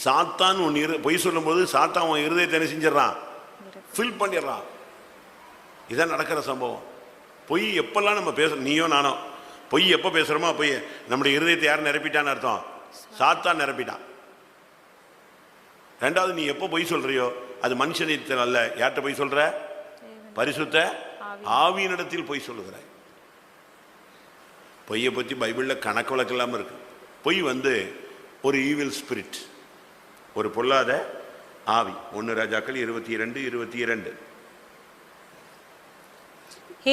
சாத்தான் உன் பொய் சொல்லும் போது சாத்தான் உன் இருதயத்தை என்ன செஞ்சிடறான்? ஃபில் பண்ணிடுறான். இதான் நடக்கிற சம்பவம். பொய் எப்பெல்லாம் நம்ம பேசுறோம், நீயோ நானோ பொய் எப்போ பேசுறோமோ பொய் நம்முடைய இருதயத்தை யார் நிரப்பிட்டான்னு அர்த்தம்? சாத்தான் நிரப்பிட்டான். ரெண்டாவது, நீ எப்போ பொய் சொல்றியோ அது மனுஷனிடத்தில் அல்ல. யார்கிட்ட பொய் சொல்ற? பரிசுத்த ஆவியினிடத்தில் பொய் சொல்லுகிறாய். பொய்யை பற்றி பைபிளில் கணக்கு வழக்கு இல்லாமல் இருக்கு. பொய் ஒரு ஈவில் ஸ்பிரிட், ஒரு பொல்லாத ஆவி. 1 ராஜாக்கள் 22:22.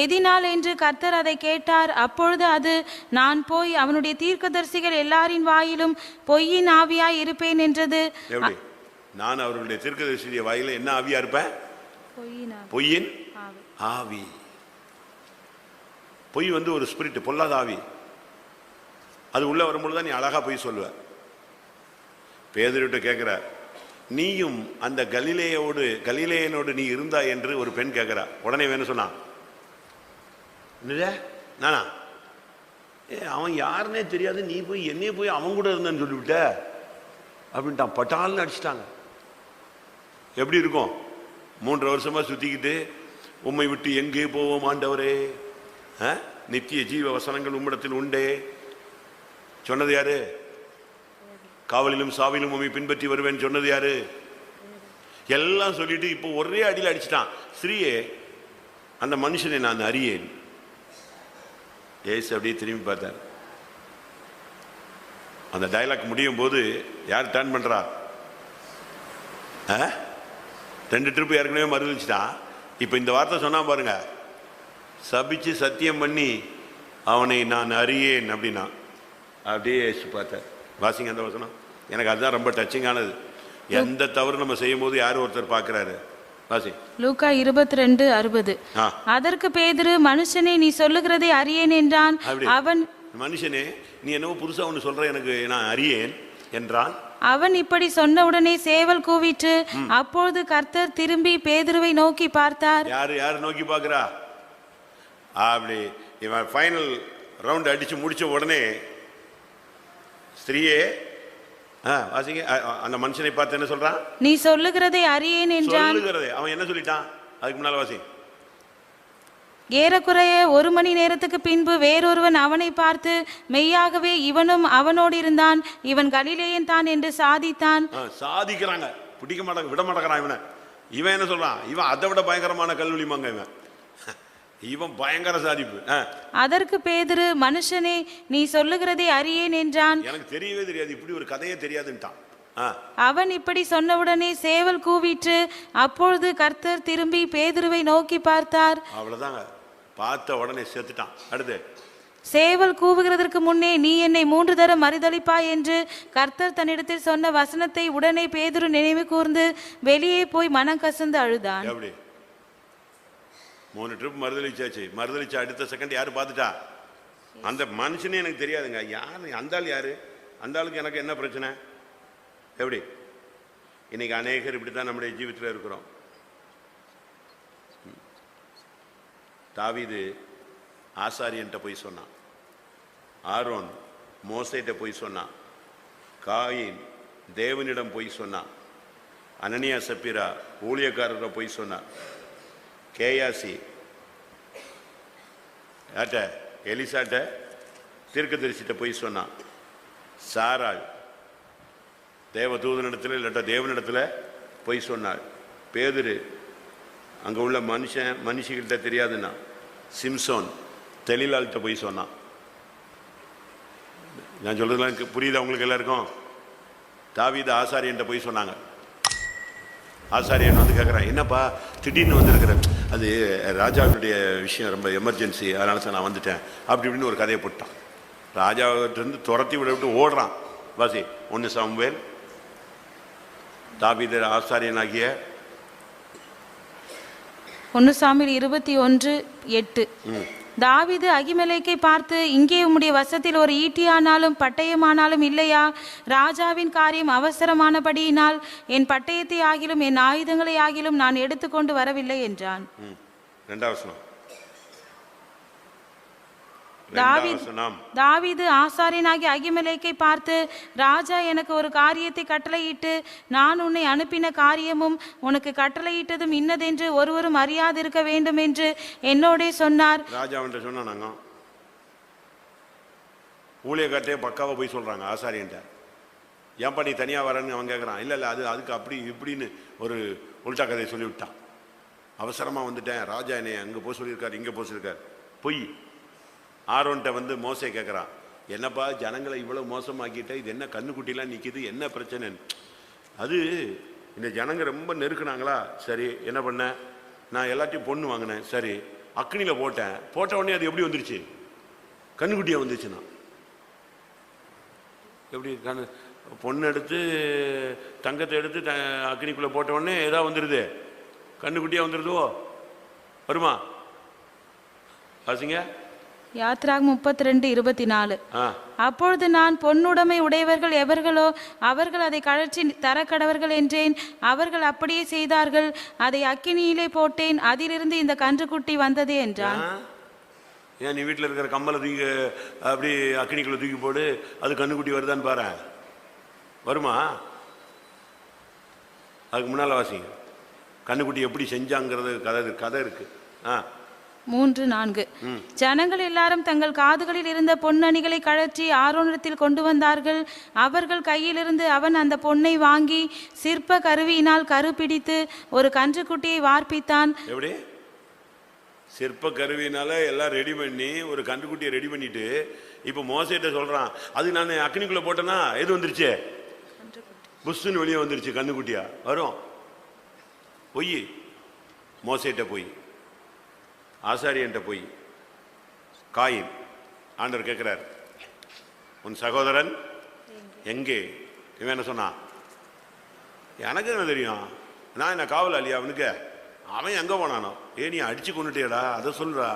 எதினால் என்று கர்த்தர் அதை கேட்டார். அப்பொழுது அது, நான் போய் அவனுடைய தீர்க்கதரிசிகள் எல்லாரின் வாயிலும் பொய்யின் ஆவியாய் இருப்பேன் என்றது. நான் அவர்களுடைய தீர்க்கதரிசிய வாயில என்ன ஆவியா இருப்பேன்? பொய்யின் ஆவி. பொய் ஒரு ஸ்பிரிட், பொல்லாத ஆவி. அது உள்ள வரும்பொழுதுதான் நீ அழகா பொய் சொல்லுவ. பேதுருவிட்ட கேட்கிற, நீயும் அந்த கலிலேயனோடு நீ இருந்தா என்று ஒரு பெண் கேட்கிறா. உடனே வேணும் சொன்னான், நானா அவன் யாருன்னே தெரியாது, நீ போய் என்னைய போய் அவன் கூட இருந்தேன்னு சொல்லிவிட்ட அப்படின்ட்டான். பட்டால்னு அடிச்சிட்டாங்க. எப்படி இருக்கும்? 3 வருஷமா சுத்திக்கிட்டு, உம்மை விட்டு எங்கே போவோம் ஆண்டவரே, நித்திய ஜீவ வசனங்கள் உம்மிடத்தில் உண்டே சொன்னது யாரு? காவலிலும் சாவிலும் உம்மை பின்பற்றி வருவேன் சொன்னது யாரு? எல்லாம் சொல்லிட்டு இப்போ ஒரே அடியில் அடிச்சிட்டான். ஸ்ரீயே, அந்த மனுஷனை நான் அறியேன். ஏசு அப்படியே திரும்பி பார்த்தார். அந்த டயலாக் முடியும் போது யார் டர்ன் பண்றா? 2 ட்ரிப் ஏற்கனவே மறுதளிச்சிட்டான். இப்போ இந்த வார்த்தை சொன்னா பாருங்க, சபிச்சு சத்தியம் பண்ணி அவனை நான் அறியேன் அப்படின்னா. அப்படியே ஏசு பார்த்தார். வாசிங்க அந்த வசனம். எனக்கு அதுதான் ரொம்ப டச்சிங்கானது. எந்த தவறு நம்ம செய்யும் போது யார் ஒருத்தர் பார்க்கிறாரு. வாசி. லூக்கா 22:60. அதற்கு பேதுரு, மனுஷனே, நீ சொல்லுகிறதை அறியேன் என்றான். அவன், மனுஷனே, நீ என்னவோ புதுசா ஒன்று சொல்ற, எனக்கு நான் அறியேன் என்றான். அவன் இப்படி சொன்னவுடனே சேவல் கூவிட்டு. அப்பொழுது கர்த்தர் திரும்பி பேதுருவை நோக்கி பார்த்தார். யாரு நோக்கி பார்க்கிறா? அப்படி இவன் ஃபைனல் ரவுண்ட் அடிச்சு முடிச்ச உடனே, ஸ்திரீயே, வாசிங்க, அந்த மனுஷனை பார்த்து என்ன சொல்றான்? நீ சொல்லுகிறதை அறியேன் என்றான். அவன் என்ன சொல்லிட்டான்? அதுக்கு முன்னால வாசி. ஏறக்குறைய 1 மணி நேரத்துக்கு பின்பு வேறொருவன் அவனை பார்த்து, மெய்யாகவே இவனும் அவனோடு இருந்தான், இவன் கலிலேயன் தான் என்று சாதித்தான். சாதிக்கிறாங்க, பிடிக்க மாட்டாங்க, விட மாட்டேங்கிறான். இவன் என்ன சொல்றான்? இவன் அதை விட பயங்கரமான கல்வெளிமாங்க. இவன் பயங்கர சாதிப்பு. அதற்கு பேதுரு, மனுஷனே, நீ சொல்லுகிறதை அறியேன் என்றான். எனக்கு தெரியவே தெரியாது, இப்படி ஒரு கதையே தெரியாதுன்ட்டான். அவன் இப்படி சொன்னவுடனே சேவல் கூவிட்டு. அப்பொழுது கர்த்தர் திரும்பி பேதுருவை நோக்கி பார்த்தார். அவ்வளவுதாங்க, பார்த்த உடனே செத்துட்டான். அடுத்து, சேவல் கூவுகிறதற்கு முன்னே நீ என்னை 3 தரம் மறுதலிப்பாய் என்று கர்த்தர் தன்னிடத்தில் சொன்ன வசனத்தை உடனே பேதுரு நினைவு கூர்ந்து வெளியே போய் மனம் கசந்து அழுதான். 3 ட்ரிப் மறுதளிச்சாச்சு. மறுதளிச்ச அடுத்த செகண்ட் யாரு பார்த்துட்டா? அந்த மனுஷனே எனக்கு தெரியாதுங்க. யாரு அந்த ஆள்? யாரு அந்த ஆளுக்கு? எனக்கு என்ன பிரச்சனை? எப்படி? இன்னைக்கு அநேகர் இப்படித்தான் நம்முடைய ஜீவித்தில் இருக்கிறோம். தாவீது ஆசாரியன்ட்ட போய் சொன்னான், ஆரோன் மோசேட்ட போய் சொன்னான், காயின் தேவனிடம் போய் சொன்னான், அனனியா சப்பீரா ஊழியக்காரரை போய் சொன்னான், கேயாசி யார்ட்ட? எலிசாட்ட தீர்க்கதரிசிட்ட போய் சொன்னான், சாராள் தேவதூதனிடத்தில் இல்லாட்ட தேவனிடத்தில் போய் சொன்னாள், பேதுரு அங்கே உள்ள மனுஷிகிட்ட தெரியாதுன்னா, சிம்சோன் தெளிலாள்கிட்ட போய் சொன்னான். நான் சொல்றதுலாம் புரியுதா உங்களுக்கு எல்லாருக்கும்? தாவீது ஆசாரியன்ட்ட போய் சொன்னாங்க. ஆசாரியன் கேட்குறான், என்னப்பா திடீர்னு வந்திருக்கிற? அது ராஜாவுடைய விஷயம், ரொம்ப எமர்ஜென்சி, அதனால தான் நான் வந்துட்டேன் அப்படி இப்படின்னு ஒரு கதையை போட்டான். ராஜாவிட்டிருந்து துரத்தி விட்டு ஓடுறான். வாசி 1 சாமுவேல் தாவீது ஆசாரியனாகிய 1 சாமுவேல் 21:8. தாவீது அகிமெலேக்கை பார்த்து, இங்கே உம்முடைய வசத்தில் ஒரு ஈட்டியானாலும் பட்டயமானாலும் இல்லையா? ராஜாவின் காரியம் அவசரமானபடியினால் என் பட்டயத்தை ஆகிலும் என் ஆயுதங்களை ஆகிலும் நான் எடுத்துக்கொண்டு வரவில்லை என்றான். தாவீது ஆசாரியனாகிய அகிமெலேக்கை பார்த்து, ராஜா எனக்கு ஒரு காரியத்தை கட்டளையிட்டு, நான் உன்னை அனுப்பின காரியமும் உனக்கு கட்டளையிட்டதும் இன்னதென்று ஒருவரும் அறியாதிருக்க வேண்டும் என்று என்னோடே சொன்னார். ராஜா சொன்னாங்க, ஊழியக்கார்ட்டே பக்காவா போய் சொல்றாங்க ஆசாரியன்ட்ட, ஏன்பா நீ தனியா வரன்னு அவன் கேட்கறான். இல்ல இல்ல அதுக்கு அப்படி இப்படின்னு ஒரு உல்டா கதையை சொல்லிவிட்டான். அவசரமா வந்துட்டேன், ராஜா என்னை அங்க போய் சொல்லியிருக்காரு, இங்க போய் சொல்லியிருக்காரு. பொய். ஆரோன்ட்ட மோசே கேட்குறான், என்னப்பா ஜனங்களை இவ்வளோ மோசமாக்கிட்ட, இது என்ன கண்ணுக்குட்டிலாம் நிற்கிது, என்ன பிரச்சனை? அது இந்த ஜனங்க ரொம்ப நெருக்குனாங்களா, சரி என்ன பண்ண, நான் எல்லாத்தையும் பொண்ணு வாங்கினேன், சரி அக்னியில் போட்ட உடனே அது எப்படி வந்துருச்சு, கண்ணுக்குட்டியாக வந்துருச்சுண்ணா. எப்படி பொண்ணு எடுத்து தங்கத்தை எடுத்து அக்னிக்குள்ளே போட்ட உடனே ஏதா வந்துடுது, கண்ணுக்குட்டியாக வந்துடுதோ, வருமா? வாசிங்க யாத்ராகமம் 32:24. அப்பொழுது நான், பொன்னுடைமை உடையவர்கள் எவர்களோ அவர்கள் அதை கழற்றி தரக்கடவர்கள் என்றேன். அவர்கள் அப்படியே செய்தார்கள். அதை அக்கினியிலே போட்டேன், அதிலிருந்து இந்த கன்றுக்குட்டி வந்தது என்றான். ஏன் நீ வீட்டில் இருக்கிற கம்மலை தூக்கி அப்படி அக்கினிக்குள்ள தூக்கி போடு, அது கண்ணுக்குட்டி வருதான்னு பாரு, வருமா? அதுக்கு முன்னால வாசிங்க, கண்ணுக்குட்டி எப்படி செஞ்சாங்கிறது கதை இருக்கு. 3-4. ஜனங்கள் எல்லாரும் தங்கள் காதுகளில் இருந்த பொன்னணிகளை கழற்றி ஆரோனிடத்தில் கொண்டு வந்தார்கள். அவர்கள் கையிலிருந்து அவன் அந்த பொன்னை வாங்கி சிற்ப கருவியினால் கருப்பிடித்து ஒரு கன்றுக்குட்டியை வார்ப்பித்தான். எப்படி? சிற்ப கருவியினால எல்லாம் ரெடி பண்ணி ஒரு கன்றுக்குட்டியை ரெடி பண்ணிட்டு இப்ப மோசேட்ட சொல்றான், அது நான் அக்னிக்குள்ள போட்டேன்னா எது வந்துருச்சு, புஷ்ஷுன்னு வெளியே வந்துருச்சு, கன்றுக்குட்டியா வரும். பொய். மோசேட்ட போய், ஆசாரியன்ட்ட போய், காயின் ஆண்டவர் கேட்கிறார், உன் சகோதரன் எங்கே? இவன் என்ன சொன்னான், எனக்கு என்ன தெரியும், நான் என்ன காவலாளியா அவனுக்கு, அவன் எங்க போனானோ, நீ அடிச்சு கொண்டுட்டேடா, அதை சொல்றா.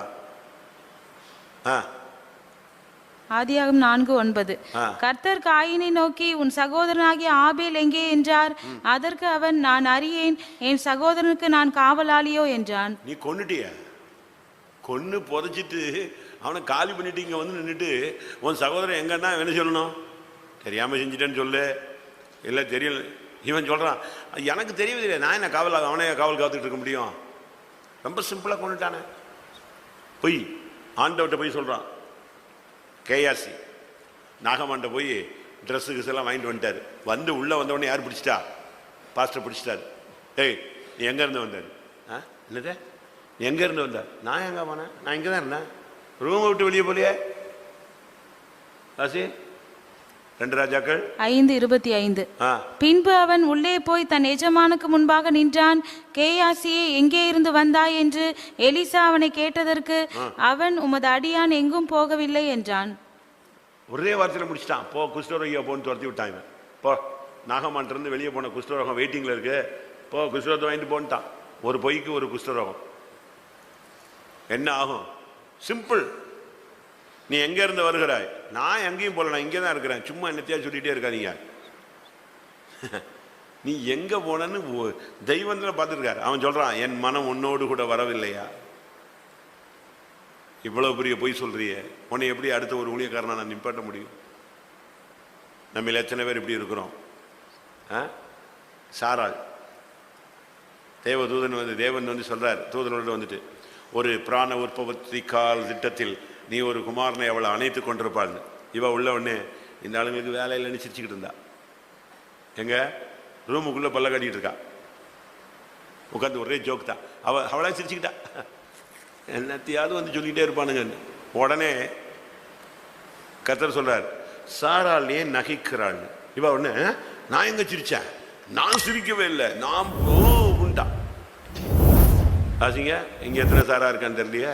ஆதியாகமம் 4:9. கர்த்தர் காயினை நோக்கி, உன் சகோதரனாகிய ஆபேல் எங்கே என்றார். அதற்கு அவன், நான் அறியேன், என் சகோதரனுக்கு நான் காவலாளியோ என்றான். நீ கொன்னுட்டிய, கொன்னு புதைச்சிட்டு அவனை காலி பண்ணிட்டு இங்க வந்து நின்றுட்டு உன் சகோதரன் எங்கன்னா என்ன சொல்லணும், தெரியாம செஞ்சுட்டேன்னு சொல்லு, இல்லை தெரியல. இவன் சொல்றான், எனக்கு தெரியவில்லை, நான் என்ன காவல், அவனே காவல் காத்துக்கிட்டு இருக்க முடியும், ரொம்ப சிம்பிளா கொண்டுட்டானே. பொய். ஆண்டவர்கிட்ட போய் சொல்றான். கேயாசி நாகமான்ட்ட போய் ட்ரெஸ்ஸுக்கு எல்லாம் வாங்கிட்டு வந்துட்டாரு. வந்து உள்ள வந்தவொடனே யார் பிடிச்சிட்டா, பாஸ்டர் பிடிச்சிட்டாரு. ஏய் நீ எங்க இருந்து வந்தாரு? என்னது எங்க இருந்து வந்த? நான் எங்க போனேன், நான் இங்க தான் இருந்தேன், ரூமை விட்டு வெளியே போலியே. ராசி 2 ராஜாக்கள் 5:25. பின்பு அவன் உள்ளே போய் தன் எஜமானுக்கு முன்பாக நின்றான். கேயாசியே, எங்கே இருந்து வந்தாய் என்று எலிசா அவனை கேட்டதற்கு அவன், உமது அடியான் எங்கும் போகவில்லை என்றான். ஒரே வார்த்தையில முடிச்சிட்டான். போ குஷ்டரோகியா போன்னு துரத்தி விட்டாங்க. போ, நாகமான்ட்டு இருந்து வெளியே போன குஷ்டரோகம் வெயிட்டிங்ல இருக்கு, போ குஷ்டரோகத்தை வாங்கிட்டு போன்ட்டான். ஒரு பொய்க்கு ஒரு குஷ்டரோகம். என்ன ஆகும்? சிம்பிள். நீ எங்க இருந்து வருகிறாய்? நான் எங்கேயும் போல, நான் இங்கே தான் இருக்கிறேன், சும்மா என்னத்தையா சொல்லிட்டே இருக்காதீங்க. நீ எங்க போனன்னு தெய்வத்துல பார்த்துருக்காரு. அவன் சொல்றான், என் மனம் உன்னோடு கூட வரவில்லையா, இவ்வளவு பெரிய பொய் சொல்றிய, உன்னை எப்படி அடுத்த ஒரு ஊழியக்காரனா நான் நிப்பாட்ட முடியும்? நம்ம எத்தனை பேர் இப்படி இருக்கிறோம்? சாராள் தேவன் வந்து சொல்றார், தூதனோட வந்துட்டு, ஒரு பிராண உற்பத்தி கால் திட்டத்தில் நீ ஒரு குமாரனை அவளை அணைத்து கொண்டிருப்பாள். இவ உள்ள உடனே இந்த ஆளுங்களுக்கு வேலை இல்லைன்னு சிரிச்சுக்கிட்டு இருந்தா. எங்க ரூமுக்குள்ள பல்ல கட்டிட்டு இருக்கா, உட்காந்து ஒரே ஜோக் தான். அவளா சிரிச்சுக்கிட்டா, என்னத்தையாவது வந்து சொல்லிக்கிட்டே இருப்பானுங்க. உடனே கர்த்தர் சொல்றார், சாராள் ஏன் நகைக்கிறாள்? இவ உடனே, நான் எங்க சிரிச்சேன், நான் சிரிக்கவே இல்லை, நான் உண்டா. ஆசிங்க இங்க எத்தனை சாரா இருக்கான்னு தெரியலையே.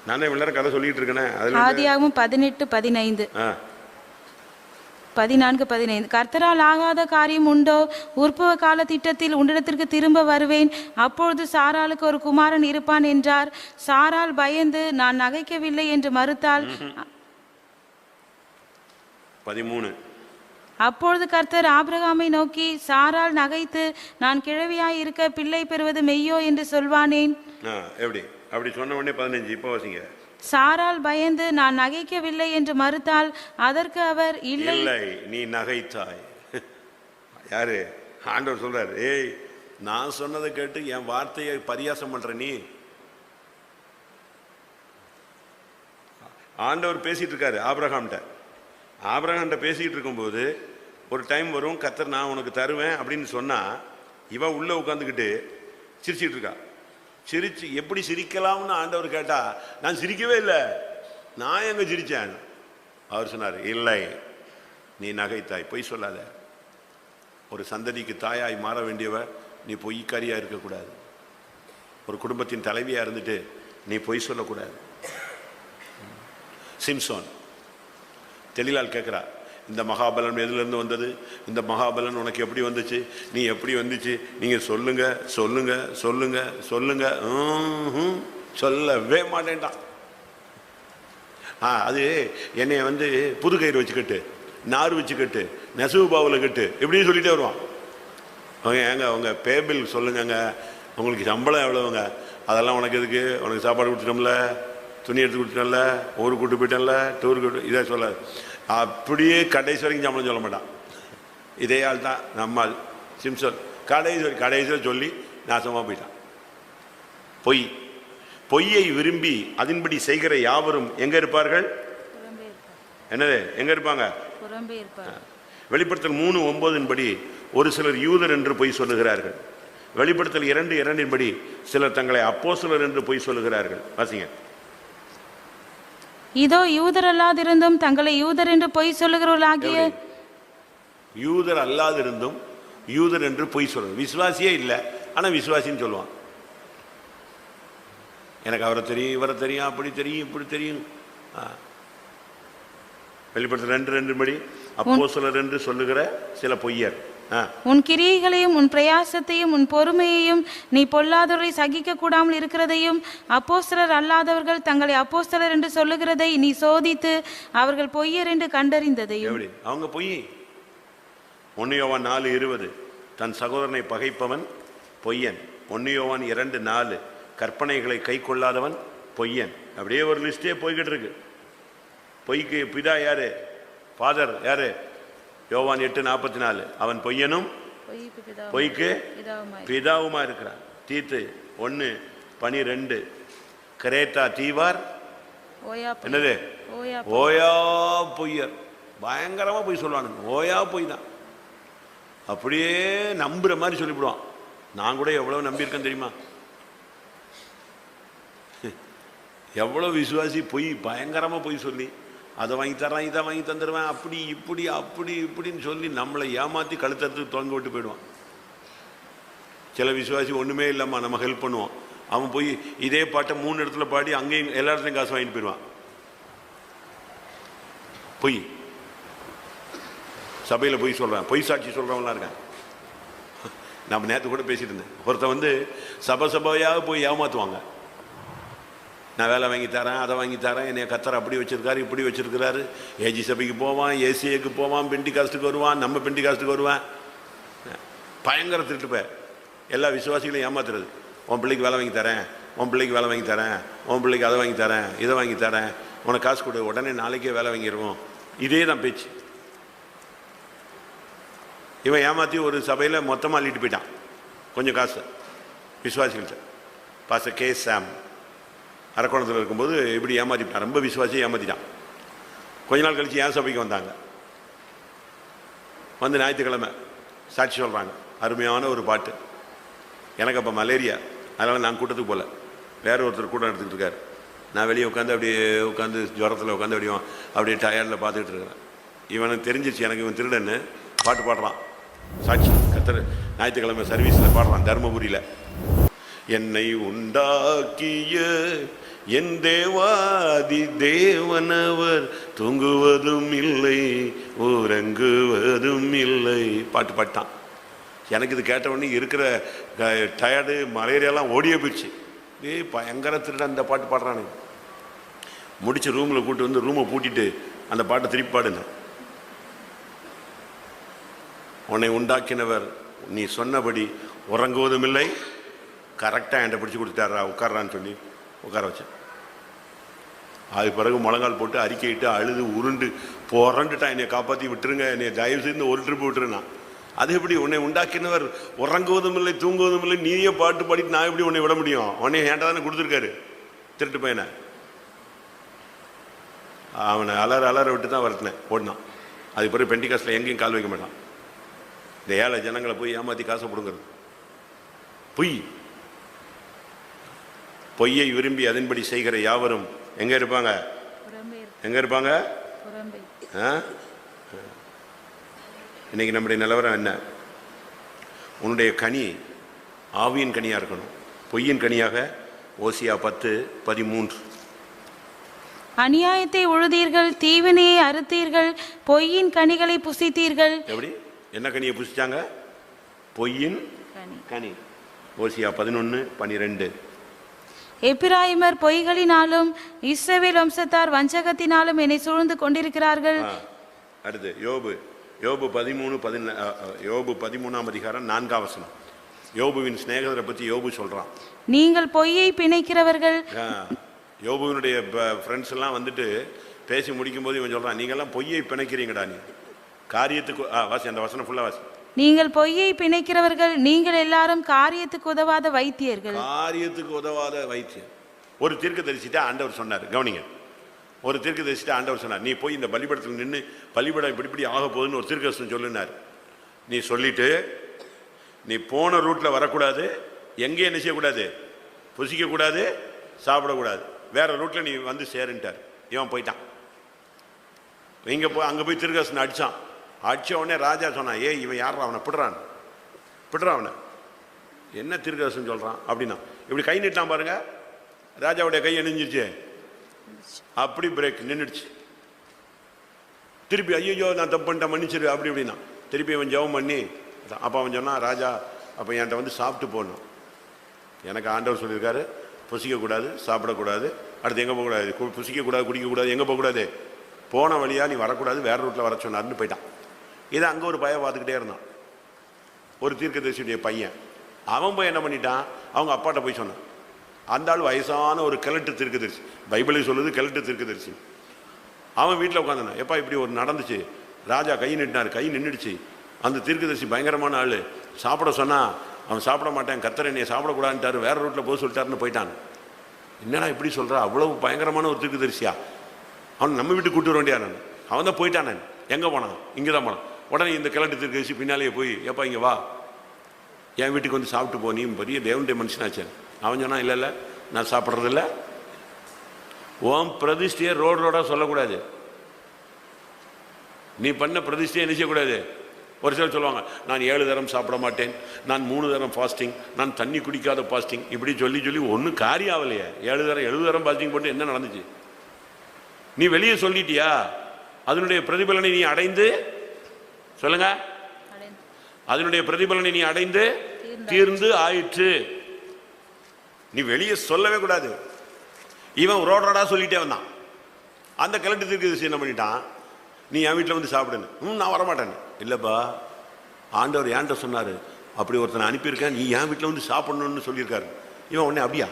நானே இவ்வளவு நேரம் கதை சொல்லிட்டு இருக்கேன். ஆதியாகமம் 18:15. 14:15 கர்த்தரால் ஆகாத காரியம் உண்டோ? உற்பவ கால திட்டத்தில் உன்னிடத்திற்கு திரும்ப வருவேன், அப்பொழுது சாராளுக்கு ஒரு குமாரன் இருப்பான் என்றார். சாராள் பயந்து, நான் நகைக்கவில்லை என்று மறுத்தாள். 13 அப்பொழுது கர்த்தர் ஆபிரகாமை நோக்கி, சாராள் நகைத்து, நான் கிழவியாய் இருக்க பிள்ளை பெறுவது மெய்யோ என்று சொல்வானேன்? எப்படி அப்படி சொன்ன உடனே 15 இப்போ வாசிங்க. சாராள் பயந்து, நான் நகைக்கவில்லை என்று மறுத்தாள். அதற்கு அவர், இல்லை நீ நகைத்தாய். யாரு? ஆண்டவர் சொல்றாரு, ஏய் நான் சொன்னதை கேட்டு என் வார்த்தையை பரியாசம் பண்ற நீ. ஆண்டவர் பேசிட்டு இருக்காரு ஆபிரகாம்கிட்ட பேசிட்டு இருக்கும்போது ஒரு டைம் வரும், கர்த்தர் நான் உனக்கு தருவேன் அப்படின்னு சொன்னா இவ உள்ள உட்காந்துக்கிட்டு சிரிச்சிட்டு இருக்கா. சிரிச்சு எப்படி சிரிக்கலாம்னு ஆண்டவர் கேட்டா, நான் சிரிக்கவே இல்லை, நான் எங்க சிரிச்சேன்? அவர் சொன்னார், இல்லை நீ நகைத்தாய், பொய் சொல்லாத. ஒரு சந்ததிக்கு தாயாய் மாற வேண்டியவ நீ பொய்க்காரியா இருக்கக்கூடாது. ஒரு குடும்பத்தின் தலைவியா இருந்துட்டு நீ பொய் சொல்லக்கூடாது. சிம்சோன் தெளிலால் கேட்கிறா, இந்த மகாபலன் எதுலேருந்து வந்தது? இந்த மகாபலன் உனக்கு எப்படி வந்துச்சு? நீ எப்படி வந்துச்சு? நீங்கள் சொல்லுங்க சொல்லுங்க சொல்லுங்க சொல்லுங்க. சொல்லவே மாட்டேன்டான். அது என்னைய புது கயிறு வச்சுக்கிட்டு, நார் வச்சுக்கிட்டு, நெசவு பாவில் கட்டு இப்படின்னு சொல்லிட்டே வருவான். ஏங்க அவங்க பேபிள் சொல்லுங்கங்க, உங்களுக்கு சம்பளம் எவ்வளவுங்க? அதெல்லாம் உனக்கு எதுக்கு? உனக்கு சாப்பாடு கொடுத்துட்டோம்ல, துணி எடுத்து கொடுத்துட்டோம்ல, ஊருக்கு கூட்டு போயிட்டோம்ல, டூருக்கு கூட்டு, இதை சொல்லாது. அப்படியே கடைசி வரைக்கும் சம்பளம் சொல்ல மாட்டான். இதே ஆள் தான் நம்மால் சிம்சன். கடைசி சொல்லி நாசமாக போயிட்டான். பொய்யை விரும்பி அதன்படி செய்கிற யாவரும் எங்க இருப்பார்கள்? என்னது எங்க இருப்பாங்க? வெளிப்படுத்தல் 3:9 ஒரு சிலர் யூதர் என்று பொய் சொல்லுகிறார்கள். வெளிப்படுத்தல் 2:2 சிலர் தங்களை அப்போஸ்தலர் என்று பொய் சொல்லுகிறார்கள். வாசிங்க. இதோ யூதர் அல்லாதிருந்தும் தங்களை யூதர் என்று பொய் சொல்லுகிறவர்களாகிய, யூதர் அல்லாதிருந்தும் யூதர் என்று பொய் சொல்லுங்க. விசுவாசியே இல்லை, ஆனா விசுவாசின்னு சொல்லுவான். எனக்கு அவரை தெரியும், இவரை தெரியும், அப்படி தெரியும், இப்படி தெரியும். வெளிப்படுத்தல் 2:2 அப்போஸ்தலர் என்று சொல்லுகிற சில பொய்யர். உன் கிரியைகளையும் உன் பிரயாசத்தையும் உன் பொறுமையையும் நீ பொல்லாதவரை சகிக்க கூடாமல் இருக்கிறதையும் அப்போஸ்தலர் அல்லாதவர்கள் தங்களை அப்போஸ்தலர் என்று சொல்லுகிறதை நீ சோதித்து அவர்கள் பொய்யர் என்று கண்டறிந்ததையும். அவங்க பொய். 1 யோவான் 4:20 தன் சகோதரனை பகைப்பவன் பொய்யன். 1 யோவான் 2:4 கற்பனைகளை கை கொள்ளாதவன் பொய்யன். அப்படியே ஒரு லிஸ்டே போய்கிட்டு இருக்கு. பொய்க்கு பிதா யாரு? ஃபாதர் யாரு? யோவான் 8:44 அவன் பொய்யனும் பொய்க்கு பிதாவுமா இருக்கிறான். தீத்து 1:12 கிரேட்டா தீவார் என்னது? ஓயா பொய்யர். பயங்கரமா பொய் சொல்லுவானுங்க. ஓயா பொய் தான். அப்படியே நம்புற மாதிரி சொல்லிவிடுவான். நான் கூட எவ்வளவு நம்பியிருக்கேன் தெரியுமா? எவ்வளவு விசுவாசி பொய், பயங்கரமா பொய் சொல்லி அதை வாங்கி தர்றான், இதை வாங்கி தந்துடுவேன், அப்படி இப்படி அப்படி இப்படின்னு சொல்லி நம்மளை ஏமாற்றி கழுத்தத்துக்கு தொங்க விட்டு போயிடுவான். சில விசுவாசி ஒன்றுமே இல்லாமா நம்ம ஹெல்ப் பண்ணுவான். அவன் போய் இதே பாட்டை 3 இடத்துல பாடி அங்கேயும் எல்லா இடத்துலையும் காசு வாங்கிட்டு போயிடுவான். பொய். சபையில் பொய் சொல்கிறான், பொய் சாட்சி சொல்கிறவங்களாம் இருக்கான். நம்ம நேற்று கூட பேசிட்டு இருந்தேன். ஒருத்தன் சபையாக போய் ஏமாற்றுவாங்க. நான் வேலை வாங்கி தரேன், அதை வாங்கி தரேன், என்னை கத்தர் அப்படி வச்சிருக்காரு, இப்படி வச்சிருக்கிறாரு. ஏஜி சபைக்கு போவான், ஏசிஏக்கு போவான், பெண்டி காஸ்ட்டுக்கு வருவான், நம்ம பெண்டி காஸ்ட்டுக்கு வருவான். பயங்கர திருட்டுப்ப. எல்லா விசுவாசிகளையும் ஏமாத்துறது. உன் பிள்ளைக்கு வேலை வாங்கி தரேன், உன் பிள்ளைக்கு வேலை வாங்கி தரேன், உன் பிள்ளைக்கு அதை வாங்கி தரேன், இதை வாங்கி தரேன், உனக்கு காசு கொடு, உடனே நாளைக்கே வேலை வாங்கிடுவோம். இதே தான் பேச்சு. இவன் ஏமாற்றி ஒரு சபையில் மொத்தமாக அள்ளிட்டு போயிட்டான் கொஞ்சம் காசு விசுவாசிகள்கிட்ட. பாஸ்டர் கே சாம் அரக்கோணத்தில் இருக்கும்போது இப்படி ஏமாற்றிட்டான். ரொம்ப விசுவாசியை ஏமாற்றிட்டான். கொஞ்ச நாள் கழித்து என் சபைக்கு வந்தாங்க. ஞாயிற்றுக்கிழமை சாட்சி சொல்கிறாங்க. அருமையான ஒரு பாட்டு. எனக்கு அப்போ மலேரியா, அதனால் நான் கூட்டத்துக்கு போகல. வேற ஒருத்தர் கூட்டம் எடுத்துக்கிட்டு இருக்காரு. நான் வெளியே உட்காந்து அப்படியே ஜுரத்தில் உட்காந்து அப்படியே டயர்டில் பார்த்துக்கிட்டு இருக்கிறேன். இவனுக்கு தெரிஞ்சிச்சு எனக்கு இவன் திருடன்னு. பாட்டு பாடுறான். சாட்சி கத்தர் ஞாயிற்றுக்கிழமை சர்வீஸில் பாடுறான் தருமபுரியில். என்னை உண்டாக்கிய என் தேவாதி தேவனவர் தூங்குவதும் இல்லை உறங்குவதும் இல்லை. பாட்டு பாட்டான். எனக்கு இது கேட்ட உடனே இருக்கிற டயர்டு மலேரியாலாம் ஓடியே போயிடுச்சு. பயங்கர திருட அந்த பாட்டு பாடுறானு. முடிச்சு ரூமில் கூட்டு வந்து ரூமை பூட்டிட்டு அந்த பாட்டை திருப்பி பாடுங்க. உன்னை உண்டாக்கினவர் நீ சொன்னபடி உறங்குவதும் இல்லை. கரெக்டாக என்கிட்ட பிடிச்சி கொடுத்தாரா உட்கார்றான்னு சொல்லி உட்கார வச்சேன். அது பிறகு முழங்கால் போட்டு அறிக்கையிட்டு அழுது உருண்டு புரண்டுட்டான். என்னை காப்பாற்றி விட்டுருங்க, என்னை தயவு செய்து ஒரு ட்ரிப்பு விட்டுருந்தான். அது எப்படி? உன்னை உண்டாக்கினவர் உறங்குவதும் இல்லை தூங்குவதும் இல்லை, நீயே பாட்டு பாடிட்டு நான் எப்படி உன்னை விட முடியும்? உன்னை ஏன்டா தானே கொடுத்துருக்காரு திருட்டு பையனை. அவனை அலற விட்டு தான் வரட்டினேன், ஓடினான். அதுக்கு பிறகு பெண்டிகாஸ்டில் எங்கேயும் கால் வைக்க மாட்டான். இந்த ஏழை ஜனங்களை போய் ஏமாற்றி காசை பிடுங்கிறது பொய்யை விரும்பி அதன்படி செய்கிற யாவரும் எங்க இருப்பாங்க? எங்க இருப்பாங்க? இன்னைக்கு நம்முடைய நிலவரம் என்ன? உன்னுடைய கனி ஆவியின் கனியா இருக்கணும், பொய்யின் கனியாக. ஓசியா 10:13. அநியாயத்தை உழுதீர்கள், தீவினையை அறுத்தீர்கள், பொய்யின் கனிகளை புசித்தீர்கள். எப்படி? என்ன கனியை புசிச்சாங்க? பொய்யின் கனி. ஓசியா 11:12. எப்பிராயிமர் பொய்களினாலும் இஸ்ரவேல் வம்சத்தார் வஞ்சகத்தினாலும் என்னை சூழ்ந்து கொண்டிருக்கிறார்கள். அடுத்து யோபு 13:4 யோபுவின் சிநேகிதரை பற்றி யோபு சொல்றான். நீங்கள் பொய்யை பிணைக்கிறவர்கள். யோபுவினுடைய ஃப்ரெண்ட்ஸ் எல்லாம் வந்துட்டு பேசி முடிக்கும் போது இவன் சொல்றான், நீங்கெல்லாம் பொய்யை பிணைக்கிறீங்கடா. நீ காரியத்துக்கு வாசி, அந்த வசனம் ஃபுல்லா வாசி. நீங்கள் பொய்யை பிணைக்கிறவர்கள், நீங்கள் எல்லாரும் காரியத்துக்கு உதவாத வைத்தியர்கள். காரியத்துக்கு உதவாத வைத்தியர். ஒரு தீர்க்கதரிசிட்ட ஆண்டவர் சொன்னார், கவனிங்க. ஒரு தீர்க்கதரிசிட்ட ஆண்டவர் சொன்னார், நீ போய் இந்த பலிபடத்தில் நின்று பலிபடம் இப்படி ஆக போகுதுன்னு ஒரு தீர்க்கதரிசனம் சொல்லுனார். நீ சொல்லிட்டு நீ போன ரூட்ல வரக்கூடாது, எங்கே என்ன செய்யக்கூடாது, புசிக்க கூடாது, சாப்பிடக்கூடாது, வேற ரூட்ல நீ வந்து சேருன்ட்டார். இவன் போயிட்டான். இங்க போய் அங்க போய் தீர்க்கதரிசனம் அடிச்சான். அடிச்ச உடனே ராஜா சொன்னான், ஏய் இவன் யாரா, அவனை பிடுறான் அவனை. என்ன தீர்க்கதரிசனம் சொல்றான் அப்படின்னா இப்படி கை நீட்டான் பாருங்க. ராஜாவுடைய கை எணிஞ்சிருச்சு, அப்படி பிரேக் நின்றுடுச்சு. திருப்பி ஐயோ நான் தப்பு பண்ணிட்டேன் மன்னிச்சிரு அப்படி இப்படின்னா திருப்பி அவன் ஜெபம் பண்ணி அப்போ அவன் சொன்னான், ராஜா அப்போ என்கிட்ட வந்து சாப்பிட்டு போடணும். எனக்கு ஆண்டவர் சொல்லியிருக்காரு புசிக்கக்கூடாது, சாப்பிடக்கூடாது, அடுத்து எங்கே போகக்கூடாது, புசிக்கக்கூடாது, குடிக்கக்கூடாது, எங்கே போகக்கூடாது, போன வழியாக நீ வரக்கூடாது, வேற ரூட்டில் வர சொன்னார்னு போயிட்டான். இதை அங்கே ஒரு பையன் பார்த்துக்கிட்டே இருந்தான், ஒரு தீர்க்கதரிசியுடைய பையன். அவன் போய் என்ன பண்ணிட்டான், அவங்க அப்பாட்ட போய் சொன்னான். அந்த ஆள் வயசான ஒரு கிழட்டு தீர்க்கதரிசி, பைபிளை சொல்லுது கிழட்டு தீர்க்கதரிசி. அவன் வீட்டில் உட்காந்துனான், எப்பா இப்படி ஒரு நடந்துச்சு, ராஜா கை நிட்டார், கை நின்றுடுச்சு. அந்த தீர்க்கதரிசி பயங்கரமான ஆள், சாப்பிட சொன்னா அவன் சாப்பிட மாட்டேன், கர்த்தர் என்னைய சாப்பிடக்கூடாதுன்ட்டாரு, வேற ரூட்டில் போக சொல்லிட்டாருன்னு போயிட்டான். என்னடா இப்படி சொல்கிறா, அவ்வளவு பயங்கரமான ஒரு தீர்க்கதரிசியா, அவன் நம்ம வீட்டுக்கு கூட்டு வர வேண்டியான். அவன் தான் போயிட்டான். நான் எங்கே போனான், இங்கே தான் போனான். உடனே இந்த கிழட்டு தீர்க்கதரிசி பின்னாலேயே போய், எப்பா இங்கே வா, என் வீட்டுக்கு வந்து சாப்பிட்டு போ, நீ பெரிய தேவனுடைய மனுஷனாச்சு. அவன் சொன்னான், இல்லை நான் சாப்பிட்றதில்ல. ஓம் பிரதிஷ்டையை ரோடாக சொல்லக்கூடாது, நீ பண்ண பிரதிஷ்டையை என்ன செய்யக்கூடாது. ஒரு சிலர் சொல்லுவாங்க, நான் 7 தரம் சாப்பிட மாட்டேன், நான் 3 தரம் ஃபாஸ்டிங், நான் தண்ணி குடிக்காத ஃபாஸ்டிங், இப்படி சொல்லி ஒன்றும் காரியம் ஆகலையே. 7 தரம் ஃபாஸ்டிங் போட்டு என்ன நடந்துச்சு? நீ வெளியே சொல்லிட்டியா, அதனுடைய பிரதிபலனை நீ அடைந்து, சொல்லுங்க, அதனுடைய பிரதிபலனை நீ அடைந்து தீர்ந்து ஆயிற்று. நீ வெளியே சொல்லவே கூடாது. இவன் ரோடா சொல்லிட்டே வந்தான். அந்த கிழட்டு தீர்க்கதரிசி என்ன பண்ணிட்டான், நீ என் வீட்டில் வந்து சாப்பிடுன்னு. நான் வரமாட்டேன். இல்லைப்பா, ஆண்டவர் ஏன்ட்ட சொன்னார், அப்படி ஒருத்தனை அனுப்பியிருக்கேன், நீ என் வீட்டில் வந்து சாப்பிடணும்னு சொல்லியிருக்காரு. இவன் உடனே அப்படியா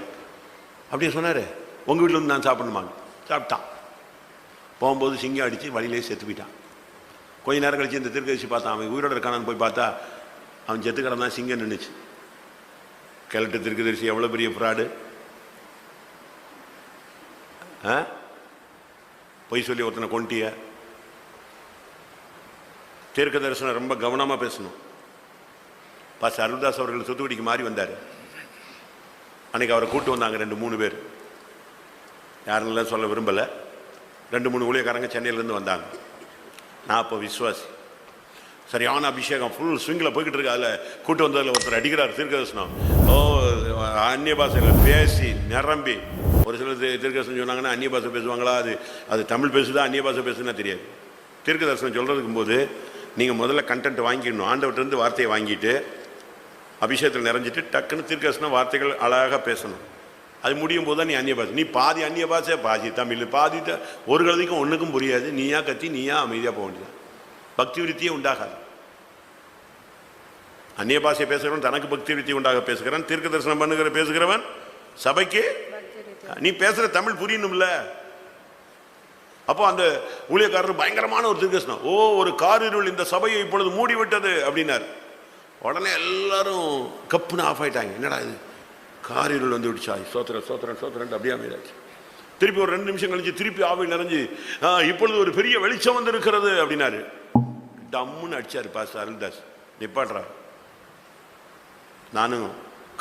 சொன்னார், உங்கள் வீட்டில் வந்து நான் சாப்பிடணுமான்னு சாப்பிட்டான். போகும்போது சிங்கம் அடித்து வழியிலே செத்து போயிட்டான். கொஞ்ச நேரம் கழிச்சு இந்த தீர்க்கதரிசி பார்த்தான், அவன் உயிரோட இருக்கானான்னு போய் பார்த்தா அவன் செத்து கிடந்தான், சிங்கம் நின்றுச்சு. கிழட்டு தீர்க்கதரிசி எவ்வளோ பெரிய ஃப்ராடு. பொய் சொல்லி ஒருத்தனை கொண்டிய. தீர்க்க தரிசனம் ரொம்ப கவனமாக பேசணும். பாஸ்டர் அருள்தாஸ் அவர்கள் தூத்துக்குடிக்கு மாறி வந்தார். அன்னைக்கு அவரை கூட்டு வந்தாங்க 2-3 பேர். யாருன்னெல்லாம் சொல்ல விரும்பலை. 2-3 ஊழியக்காரங்க சென்னையிலேருந்து வந்தாங்க. நான் இப்போ விசுவாசி. சரியான அபிஷேகம் ஃபுல் ஸ்விங்கில் போய்கிட்டு இருக்கு. அதில் கூட்டு வந்ததில் ஒருத்தர் அடிக்கிறார் தீர்க்க தரிசனம். ஓ அந்நிய பாஷையில் பேசி நிரம்பி. ஒரு சிலர் தீர்க்கதரிசனம் சொன்னாங்கன்னா அந்நிய பாஷை பேசுவாங்களா? அது தமிழ் பேசுதா அந்நிய பாஷை பேசுனா தெரியாது. தீர்க்கதரிசனம் சொல்கிறதுக்கும் போது நீங்கள் முதல்ல கண்டென்ட் வாங்கிடணும். ஆண்டவர்கிட்டருந்து வார்த்தையை வாங்கிட்டு அபிஷேகத்தில் நிறைஞ்சிட்டு டக்குன்னு தீர்க்கதரிசன வார்த்தைகள் அழகாக பேசணும். அது முடியும் போது தான் நீ அந்நிய பாஷை. நீ பாதி அந்நிய பாஷை, பாதி தமிழ், பாதி ஒரு கழுதிக்கும் ஒன்றுக்கும் புரியாது. நீயா கத்தி நீயா அமைதியாக போக வேண்டியது. பக்தி விருத்தியே உண்டாகாது. அந்நிய பாஷை பேசுகிறவன் தனக்கு பக்தி விருத்தி உண்டாக பேசுகிறான். தீர்க்க தரிசனம் பண்ணுகிற பேசுகிறவன் சபைக்கு. நீ பேசுகிற தமிழ் புரியணும்ல. அப்போ அந்த ஊழியக்காரர் பயங்கரமான ஒரு தீர்க்கதரிசனம். ஒரு காரிருள் இந்த சபையை இப்பொழுது மூடிவிட்டது அப்படின்னார். உடனே எல்லாரும் கப்புன்னு ஆஃப் ஆயிட்டாங்க. என்னடா இது, காரிருள் வந்து விடுச்சா? சோத்திரம் சோத்திரம் சோத்திரம் அப்படியே அமைதாச்சு. திருப்பி ஒரு 2 நிமிஷம் கழிச்சு திருப்பி ஆவி நிறைஞ்சு இப்பொழுது ஒரு பெரிய வெளிச்சம் வந்து இருக்கிறது அப்படின்னாரு. டம்முன்னு அடிச்சாரு பாஸ்டர் அருள்தாஸ். நிப்பாட்றா, நானும்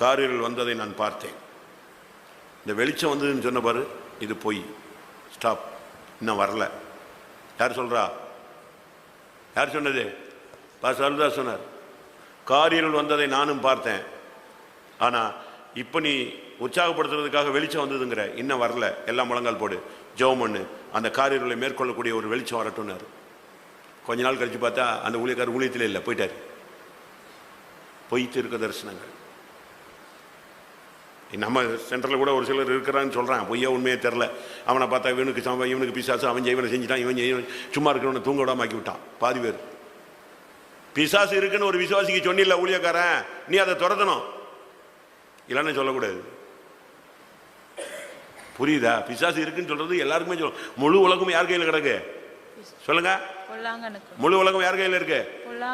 காரிருள் வந்ததை நான் பார்த்தேன். இந்த வெளிச்சம் வந்ததுன்னு சொன்ன பாரு, இது போய் ஸ்டாப், இன்னும் வரல. யார் சொல்றா? யார் சொன்னது? பாஸ்டர் அருள்தாஸ் சொன்னார். காரிருள் வந்ததை நானும் பார்த்தேன், ஆனா இப்போ நீ உற்சாகப்படுத்துறதுக்காக வெளிச்சம் வந்ததுங்கிற, இன்னும் வரல. எல்லாம் முழங்கால் போடு, ஜெபம் பண்ணு, அந்த காரிருளை மேற்கொள்ளக்கூடிய ஒரு வெளிச்சம் வரட்டும்னாரு. கொஞ்ச நாள் கழிச்சு பார்த்தா அந்த ஊழியக்காரர் ஊழியத்திலே இல்லை, போயிட்டார். பொய் தீர்க்க தரிசனங்கள். நம்ம சென்டரில் கூட ஒரு சிலர் இருக்கிறான்னு சொல்கிறான், பொய்யா உண்மையே தெரில. அவனை பார்த்தா இவனுக்கு பிசாசு, அவன் ஜெய்வனை செஞ்சுட்டான், இவன் சும்மா இருக்கிறவனை தூங்க விடாம ஆக்கி விட்டான். பாதி பேர் பிசாசு இருக்குன்னு ஒரு விசுவாசிக்கு சொன்னில்ல ஊழியக்காரன், நீ அதை துரத்தணும், இல்லைன்னு சொல்லக்கூடாது. புரியுதா? பிசாசு இருக்குன்னு சொல்றது எல்லாருக்குமே சொல்லும். முழு உலகம் யார் கையில் கிடக்கு சொல்லுங்க? முழு உலகம் யார் கையில் இருக்கு?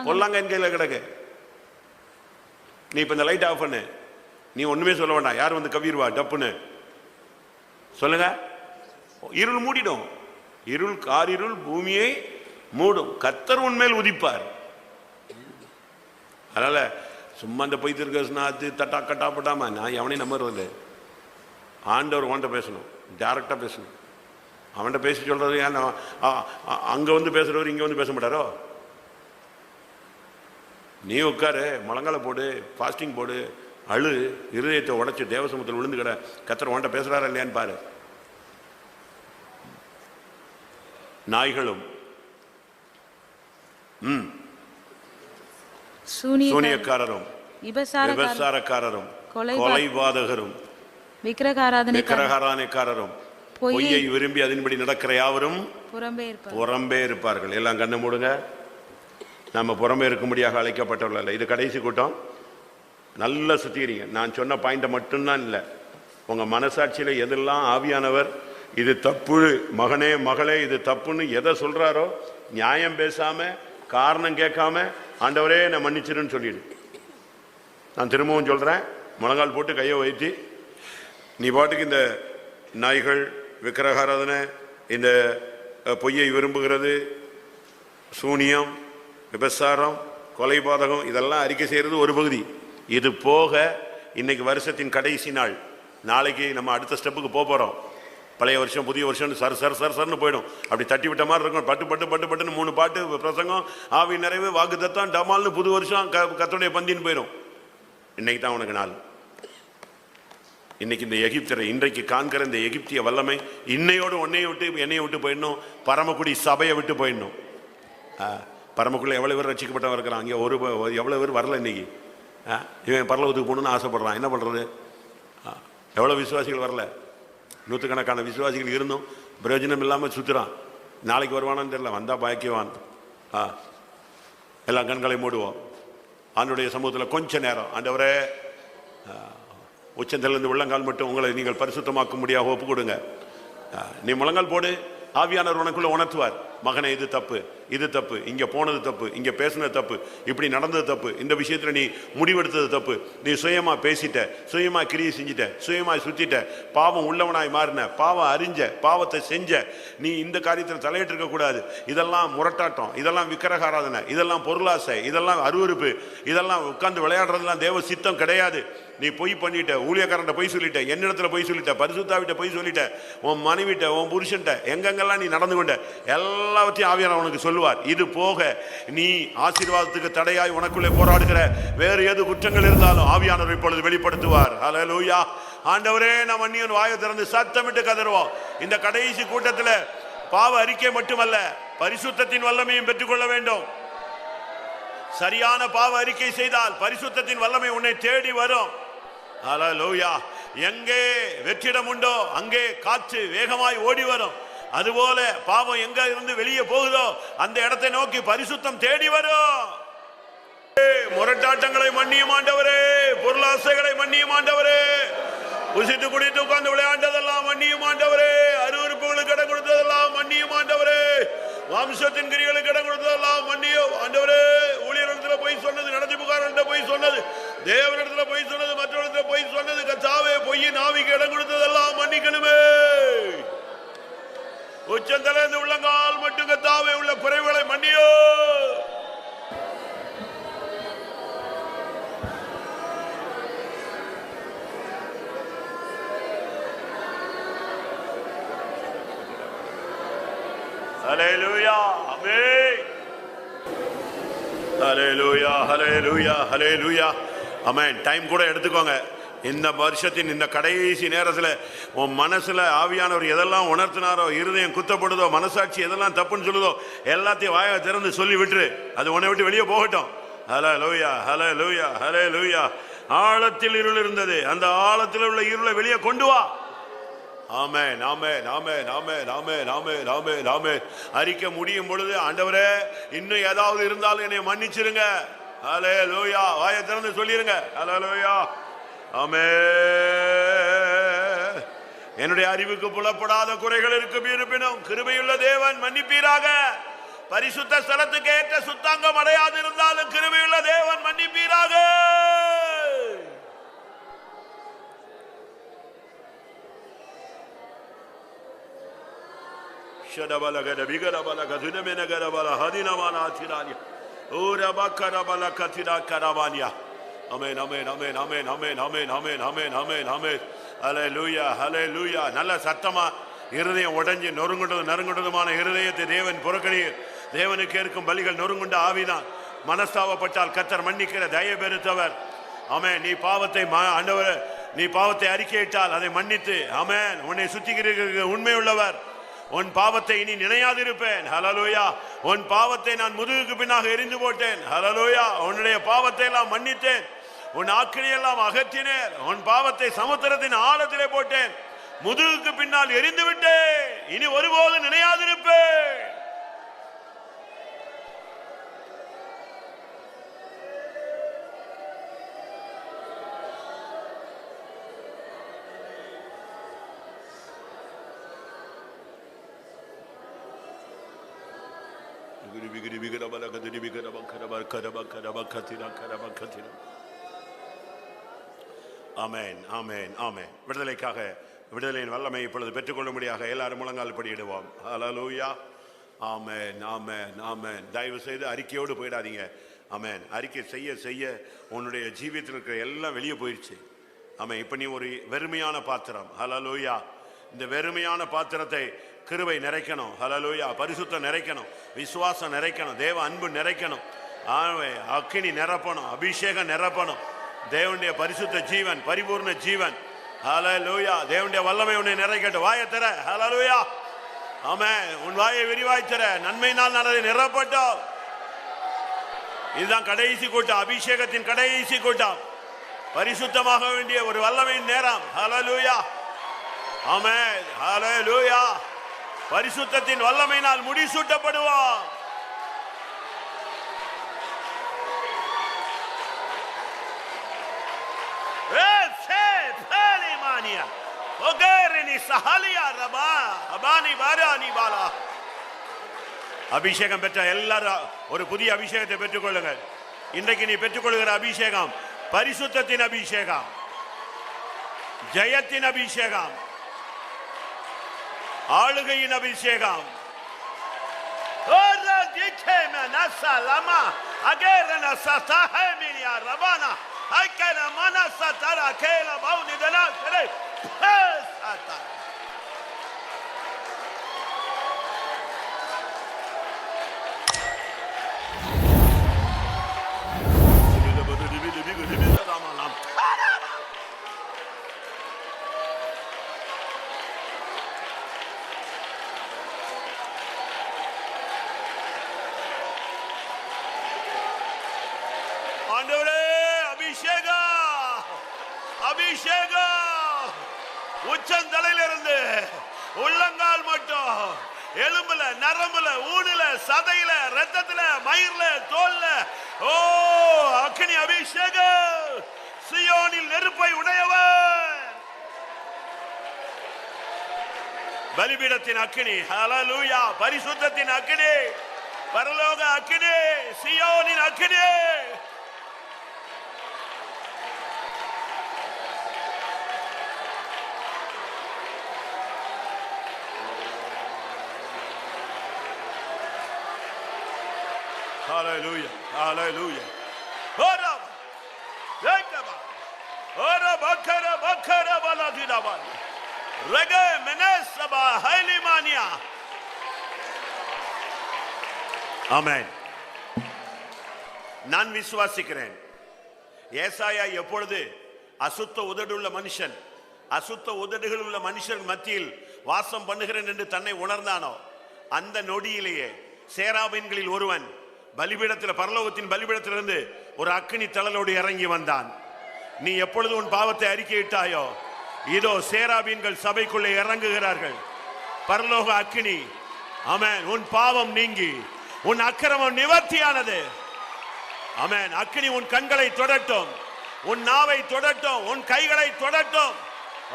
பொல்லாங்க என் கையில் கிடக்கு. நீ இப்ப இந்த லைட் ஆஃப் பண்ணு, நீ ஒண்ணுமே சொல்ல வேண்டாம். யார் வந்து கவிருவா டப்புன்னு சொல்லுங்க? இருள் மூடிடும். இருள், காரிருள் பூமியை மூடும். கர்த்தர் உன்மேல் உதிப்பார். அதனால சும்மா இந்த பொய் தீர்க்கதரிசனத்து தட்டா கட்டா பட்டாம நான் எவனையும் நம்புறது. ஆண்டவர் உன்கிட்ட பேசணும், டைரக்டா பேசணும். அவன்கிட்ட பேசி சொல்றது ஏன் அங்க வந்து பேசுறவர் இங்க வந்து பேச மாட்டாரோ? நீ உட்காரு, முழங்கால போடு, ஃபாஸ்டிங் போடு, அழு, இருதயத்தை உடைச்சு தேவசமத்தில் விழுந்து கிட, கர்த்தர் உன்கிட்ட பேசுறாரா இல்லையான்னு பாரு. நாய்களும் சூனியக்காரரும் விபசாரக்காரரும் கொலைபாதகரும் விக்கிரகாராதனைக்காரரும் பொய்யை விரும்பி அதன்படி நடக்கிற யாவரும் புறம்பே இருப்பார்கள். எல்லாம் கண்ணு மூடுங்க. நம்ம புறம்பே இருக்கும்படியாக அழைக்கப்பட்டவர்கள். இது கடைசி கூட்டம். நல்லா சுத்திக்கிறீங்க. நான் சொன்ன பாயிண்ட மட்டும்தான் இல்லை, உங்க மனசாட்சியில எதெல்லாம் ஆவியானவர் இது தப்பு மகனே மகளே இது தப்புன்னு எதை சொல்றாரோ நியாயம் பேசாம காரணம் கேட்காம ஆண்டவரே நான் மன்னிச்சிருன்னு சொல்லிடு. நான் திரும்பவும் சொல்றேன், முழங்கால் போட்டு கையை வைத்து நீ பாட்டுக்கு இந்த நாய்கள், விக்கிரகாராதனை, இந்த பொய்யை விரும்புகிறது, சூனியம், விபசாரம், கொலைபாதகம், இதெல்லாம் அறிக்கை செய்யறது ஒரு பகுதி. இது போக இன்னைக்கு வருஷத்தின் கடைசி நாள். நாளைக்கு நம்ம அடுத்த ஸ்டெப்புக்கு போறோம். பழைய வருஷம் புதிய வருஷம் சர் சர் சர் சர்னு போயிடும். அப்படி தட்டி விட்ட மாதிரி இருக்கும். பட்டு பட்டு பட்டு பட்டுன்னு 3 பாட்டு பிரசங்கம், ஆவி நிறைவு, வாக்கு தத்தம், டமால்னு புது வருஷம் கர்த்தருடைய பந்தின்னு போயிடும். இன்னைக்கு தான் உனக்கு நாள். இன்னைக்கு இந்த எகிப்தரை இன்றைக்கு காண்கிற இந்த எகிப்திய வல்லமை இன்னையோடு உன்னையை விட்டு என்னையை விட்டு போயிடணும். பரமக்குடி சபையை விட்டு போயிடணும். பரமக்குள்ள எவ்வளவு பேர் ரட்சிக்கப்பட்டவன் இருக்கிறான்? அங்கே எவ்வளவு பேர் வரல இன்னைக்கு. இவன் பரலோகத்துக்கு போகணும்னு ஆசைப்படுறான். என்ன பண்றது? எவ்வளவு விசுவாசிகள் வரல? 100கணக்கான விசுவாசிகள் இருந்தும் பிரயோஜனம் இல்லாமல் சுற்றுறான். நாளைக்கு வருவானான்னு தெரியல, வந்தா பாக்கியவான். எல்லாம் கண்களை மூடுவோம். ஆண்டவருடைய சமூகத்தில் கொஞ்ச நேரம், ஆண்டவரே உச்சந்திலிருந்து உள்ளங்கால் மட்டும் உங்களை நீங்கள் பரிசுத்தமாக்க முடியாது ஒப்பு கொடுங்க. நீ முழங்கால் போடு, ஆவியானவர் உனக்குள்ள உணர்த்துவார். மகனே இது தப்பு, இது தப்பு, இங்க போனது தப்பு, இங்க பேசினது தப்பு, இப்படி நடந்தது தப்பு, இந்த விஷயத்துல நீ முடிவெடுத்தது தப்பு, நீ சுயமா பேசிட்ட, சுயமா கிரியை செஞ்சிட்ட, சுயமா சுத்திட்ட, பாவம் உள்ளவனாய் மாறின, பாவம் அறிஞ்ச, பாவத்தை செஞ்ச, நீ இந்த காரியத்தில் தலையிட்டு இருக்க கூடாது. இதெல்லாம் முரட்டாட்டம், இதெல்லாம் விக்கிரகாராதனை, இதெல்லாம் பொருளாசை, இதெல்லாம் அருவருப்பு, இதெல்லாம் உட்கார்ந்து விளையாடுறதுலாம் தேவ சித்தம் கிடையாது. நீ பொய் பண்ணிட்ட, ஊழியக்காரன்ட்ட பொய் சொல்லிட்ட, என்னிடத்துல பொய் சொல்லிட்ட, பரிசுத்தாவிட்ட பொய் சொல்லிட்ட, உன் மனைவிட்ட, உன் புருஷன்ட்ட, எங்கெங்கெல்லாம் நீ நடந்து கொண்ட எல்லாம் எல்லாவற்றையும் ஆவியானவர் உனக்கு சொல்லுவார். இது போக நீ ஆசீர்வாதத்துக்கு தடையாய் உனக்குள்ளே போராடுகிற வேறு எது குற்றங்கள் இருந்தாலும் ஆவியானவர் இப்பொழுது வெளிப்படுத்துவார். ஹல்லேலூயா. ஆண்டவரே, நாம் அந்நியன் வாயை திறந்து சத்தமிட்டு கதறுவோம். இந்த கடைசி கூட்டத்தில் பாவ அறிக்கை மட்டுமல்ல, பரிசுத்தத்தின் வல்லமையும் பெற்றுக்கொள்ள வேண்டும். சரியான பாவ அறிக்கை செய்தால் பரிசுத்தத்தின் வல்லமை உன்னை தேடி வரும். ஹல்லேலூயா. எங்கே வெற்றிடம் உண்டோ அங்கே காற்று வேகமாய் ஓடி வரும். அதுபோல பாவம் எங்க இருந்து வெளியே போகுதோ அந்த இடத்தை நோக்கி பரிசுத்தம் தேடி வரும். முரட்டாட்டங்களை மன்னியும் ஆண்டவரே, பொருளாசைகளை மன்னியும் ஆண்டவரே, புசித்து குடித்து உட்கார்ந்து விளையாண்டதெல்லாம் மன்னியும் ஆண்டவரே, அருவருப்புகளுக்கு இடம் கொடுத்ததெல்லாம் மன்னியும் ஆண்டவரே, வம்சத்தின் கிரிகளுக்கு இடம் கொடுத்ததெல்லாம் மன்னியும் ஆண்டவரே. ஊழியரிடத்துல போய் சொன்னது, நடத்திப்புக்காரர்கிட்ட போய் சொன்னது, தேவனிடத்துல போய் சொன்னது, மற்றவரிடத்துல போய் சொன்னது, கர்த்தாவே பொய்யின் ஆவிக்கு இடம் கொடுத்ததெல்லாம் மன்னிக்கணுமே. உச்சந்தலைந்து உள்ளங்கால் மட்டும் கர்த்தாவே உள்ள குறைவுகளை மன்னியோ. ஹல்லேலூயா. ஆமென். ஹல்லேலூயா, ஹல்லேலூயா, ஹல்லேலூயா. ஆமென். டைம் கூட எடுத்துக்கோங்க. இந்த வருஷத்தின் இந்த கடைசி நேரத்தில் உன் மனசுல ஆவியானவர் எதெல்லாம் உணர்த்தினாரோ, இருதயம் குத்தப்படுதோ, மனசாட்சி எதெல்லாம் தப்புன்னு சொல்லுதோ எல்லாத்தையும் வாயை திறந்து சொல்லி விட்டுரு. அது உன்னை விட்டு வெளியே போகட்டும். ஹல்லேலூயா, ஹல்லேலூயா, ஹல்லேலூயா. ஆழத்தில் இருள் இருந்தது, அந்த ஆழத்தில் உள்ள இருளை வெளியே கொண்டு வா. ஆமென், ஆமென், ஆமென், ஆமென், ஆமென், ஆமென், ஆமென், ஆமென். அறிக்கை முடியும் பொழுது ஆண்டவரே இன்னும் ஏதாவது இருந்தாலும் என்னை மன்னிச்சிருங்க. ஹல்லேலூயா. வாயை திறந்து சொல்லிருங்க. ஹல்லேலூயா. ஆமென். என்னுடைய அறிவுக்கு புலப்படாத குறைகள் இருப்பினும் கிருபையுள்ள தேவன் மன்னிப்பீராக. பரிசுத்த ஸ்தலத்துக்கு ஏற்ற சுத்தாங்கம் அடையாது இருந்தாலும் கிருபையுள்ள தேவன் மன்னிப்பீராக. ஷடபலகட விகரபலக துனமெனகரபல ஹதினமானாதிரானியா ஓரபக்கரபல கதிரா கரவானியா. ஆமென், ஆமென், ஆமென், ஆமென், ஆமென், ஆமென், ஆமென், ஆமென், ஆமென், ஆமென். ஹல்லேலூயா, ஹல்லேலூயா. நல்ல சத்தமா இருதயம் உடைஞ்சு நறுங்குண்டதுமான இருதயத்தை தேவன் புறக்கணிய. தேவனுக்கு ஏற்கும் பலிகள் நொறுங்குண்ட ஆவிதான். மனஸ்தாபப்பட்டால் கர்த்தர் மன்னிக்கிற தயவு பெருத்தவர். ஆமென். நீ பாவத்தை ஆண்டவர், நீ பாவத்தை அறிக்கையிட்டால் அதை மன்னித்து ஆமென் உன்னை சுத்திகரிக்க உண்மை உள்ளவர். உன் பாவத்தை இனி நினையாதிருப்பேன். ஹல்லேலூயா. உன் பாவத்தை நான் முதுகுக்கு பின்னாக எரிந்து போட்டேன். ஹல்லேலூயா. உன்னுடைய பாவத்தை எல்லாம் மன்னித்தேன். உன் ஆக்கினையெல்லாம் அகற்றினேன். உன் பாவத்தை சமுத்திரத்தின் ஆழத்திலே போட்டேன். முதுகுக்கு பின்னால் எரிந்து விட்டேன். இனி ஒருபோது நினையாதிருப்பேன். ஆமென், ஆமென், ஆமென். விடுதலைக்காக விடுதலையின் வல்லமை இப்பொழுது பெற்றுக்கொள்ளும்படியாக எல்லாரும் முழங்கால் படியிடுவோம். ஹல்லேலூயா. ஆமென், ஆமென், ஆமென். தயவு செய்து அறிக்கையோடு போயிடாதீங்க. ஆமென். அறிக்கை செய்ய செய்ய உன்னுடைய ஜீவியத்தில் இருக்கிற எல்லாம் வெளியே போயிடுச்சு. ஆமென். இப்ப நீ ஒரு வெறுமையான பாத்திரம். ஹல்லேலூயா. இந்த வெறுமையான பாத்திரத்தை கிருபை நிறைக்கணும். ஹல்லேலூயா. பரிசுத்தம் நிறைக்கணும், விசுவாசம் நிறைக்கணும், தேவ அன்பு நிறைக்கணும், அக்கினி நிரப்பணும், அபிஷேகம் நிரப்பணும். தேவனுடைய பரிசுத்த ஜீவன், பரிபூர்ண ஜீவன். ஹல்லேலூயா. தேவனுடைய வல்லமை உன்னை நிறைக்கட்டும். வாயை தர. ஹல்லேலூயா. ஆமென். உன் வாயை விரிவாய் தர. நன்மையினால் நடை நிரப்பட்டும். இதுதான் கடைசி கூட்டம், அபிஷேகத்தின் கடைசி கூட்டம். பரிசுத்தமாக வேண்டிய ஒரு வல்லமையின் நேரம். ஹல்லேலூயா. ஆமென். ஹல்லேலூயா. பரிசுத்தத்தின் வல்லமையினால் முடிசூட்டப்படுவோம். அபிஷேகம் பெற்ற எல்லாரும் ஒரு புதிய அபிஷேகத்தை பெற்றுக் கொள்ளுங்கள். இன்றைக்கு நீ பெற்றுக்கொள்கிற அபிஷேகம் பரிசுத்தத்தின் அபிஷேகம், ஜெயத்தின் அபிஷேகம், ஆளுகையின் அபிஷேகம். ஆண்டவரே அபிஷேகம், அபிஷேகம். உச்சந்தலையிலிருந்து உள்ளங்கால் மட்டும், எலும்புல, நரம்புல, ஊடுல, சதையில, ரத்தத்துல, மயிர்ல, தோல்ல, ஓ அக்கினி அபிஷேகம். சியோனில் நெருப்பை உடையவர், பலிபீடத்தின் அக்கினி, ஹல்லேலூயா. பரிசுத்தத்தின் அக்கினி, பரலோக அக்கினி, சியோனின் அக்கினி. Hallelujah, hallelujah. Ora, rekaba, ora bakara bakara baladidaba, rege menesaba hailimania. Amen. நான் விசுவாசிக்கிறேன், ஏசாயா எப்பொழுது அசுத்த உதடுள்ள மனுஷன், அசுத்த உதடுகள் உள்ள மனுஷன் மத்தியில் வாசம் பண்ணுகிறேன் என்று தன்னை உணர்ந்தானோ, அந்த நொடியிலேயே சேராபீன்களில் ஒருவன் பலிபீடத்தில், பரலோகத்தின் பலிபீடத்திலிருந்து ஒரு அக்கினி தழலோடு இறங்கி வந்தான். நீ எப்பொழுது உன் பாவத்தை அறிக்கையிட்டாயோ, இதோ சேராபீன்கள் சபைக்குள்ளே இறங்குகிறார்கள். பரலோக அக்கினி, ஆமென். உன் பாவம் நீங்கி உன் அக்கிரமம் நிவர்த்தியானது. ஆமென். அக்கினி உன் கண்களை தொடட்டும், உன் நாவை தொடட்டும், உன் கைகளை தொடட்டும்.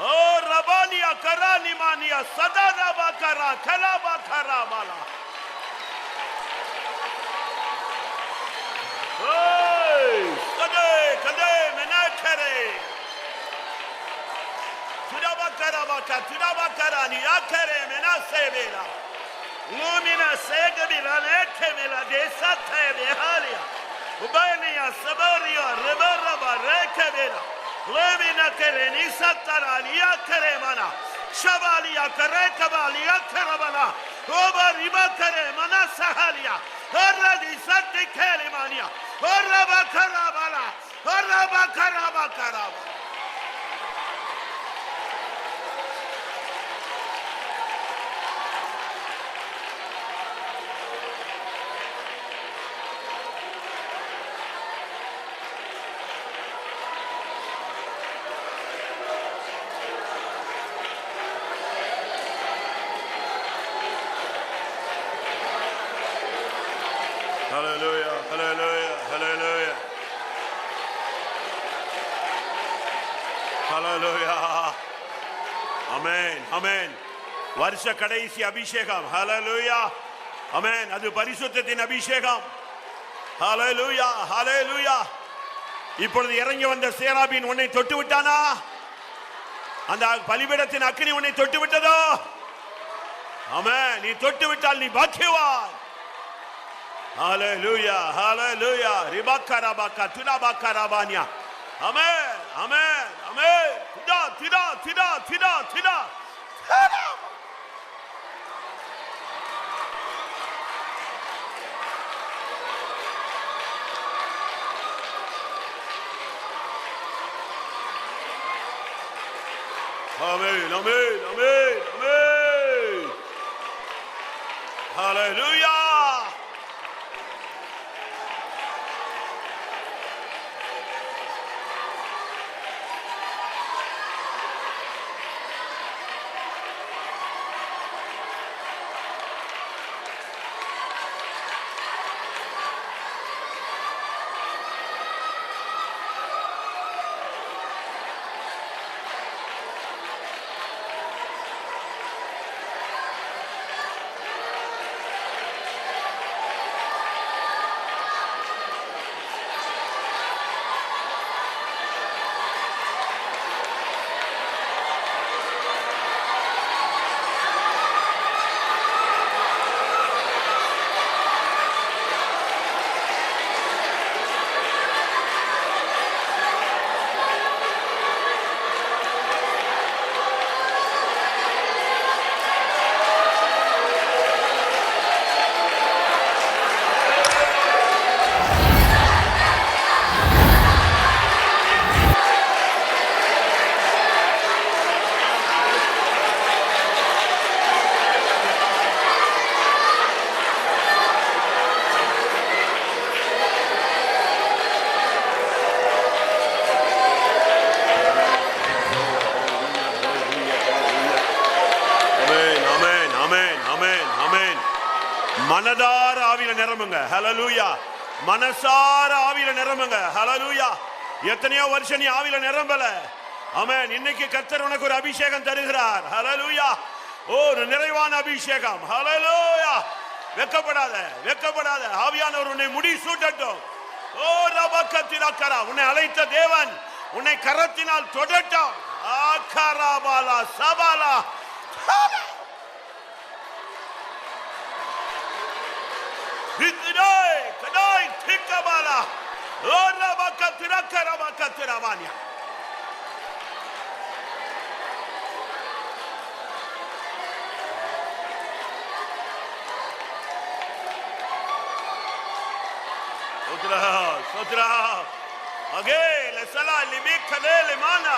ஓ ரபானியா கரானிமானியா சதாரபா கரா கலாபா கராபாலா. கதே கதே மெனக்கரே துடபக்கரபக்க துடபக்கரானி ஆக்கரே மெனசேவேலா லூமினா சேகபிலா நேக்கேமெலா தேசத்தே வேஹாலியா உபனியா சபரியா ரெபரபா ரேக்கேவேலா லூமினா கரே நிசத்தரானியா கரே மனா ஷபாலியா கரே கபாலியா கரபலா ஓபரிபா கரே மனசஹாலியா ஹர்ரதி சத்தி கேலிமானியா ஹர்ரபா கரபலா ஹர்ரபா கரபா கரபா. Hallelujah, hallelujah, hallelujah. Hallelujah. Amen, amen. வருஷ கடைசி அபிஷேகம். Hallelujah. Amen. அது பரிசுத்தத்தின் அபிஷேகம். Hallelujah, hallelujah. இப்பொழுது இறங்கி வந்த சேராபீன் உன்னை தொட்டு விட்டானா? அந்த பலிபீடத்தின் அக்கினி உன்னை தொட்டு விட்டதோ? ஆமென். நீ தொட்டு விட்டால் நீ பாக்கியவான். Hallelujah, hallelujah. Ribakarabaka tunabakarabania. Amen, amen, amen. Tida, tida, tida, tida, tida. Amen, amen, amen, amen. Hallelujah. மனதார ஆவியில நிரம்புங்க. ஹல்லேலூயா. மனசார ஆவியில நிரம்புங்க. ஹல்லேலூயா. எத்தனையோ வருஷம் நீ ஆவியில நிரம்பல. ஆமென். இன்னைக்கு கர்த்தர் உனக்கு ஒரு அபிஷேகம் தருகிறார். ஹல்லேலூயா. ஒரு நிறைவான அபிஷேகம். ஹல்லேலூயா. வெட்கப்படாத, வெட்கப்படாத. ஆவியானவர் உன்னை முடி சூட்டட்டும். ஓ ரபக்கத்திரக்கரா, உன்னை அழைத்த தேவன் உன்னை கரத்தினால் தொடட்டும். ஆகராபாலா சபாலா இதனை கடாய் திக்கபாலா ஓ ரபக்கத்திரக்கரா பக்கத்திரவானியா. Sotra okay le sala limik khale le mana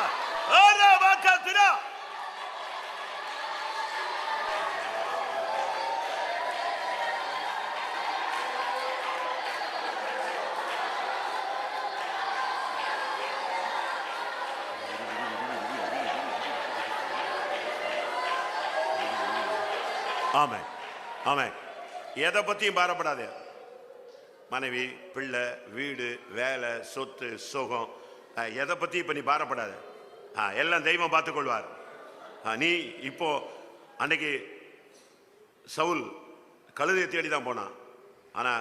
ara bakatira ஆமென் ஆமென். எதை பத்தியும் பாரப்படாதே. மனைவி, பிள்ளை, வீடு, வேலை, சொத்து, சுகம், எதை பத்தி இப்ப நீ பாரப்படாத. எல்லாம் தெய்வம் பார்த்துக் கொள்வார். நீ இப்போ அன்னைக்கு சவுல் கழுதையை தேடி தான் போனான். ஆனா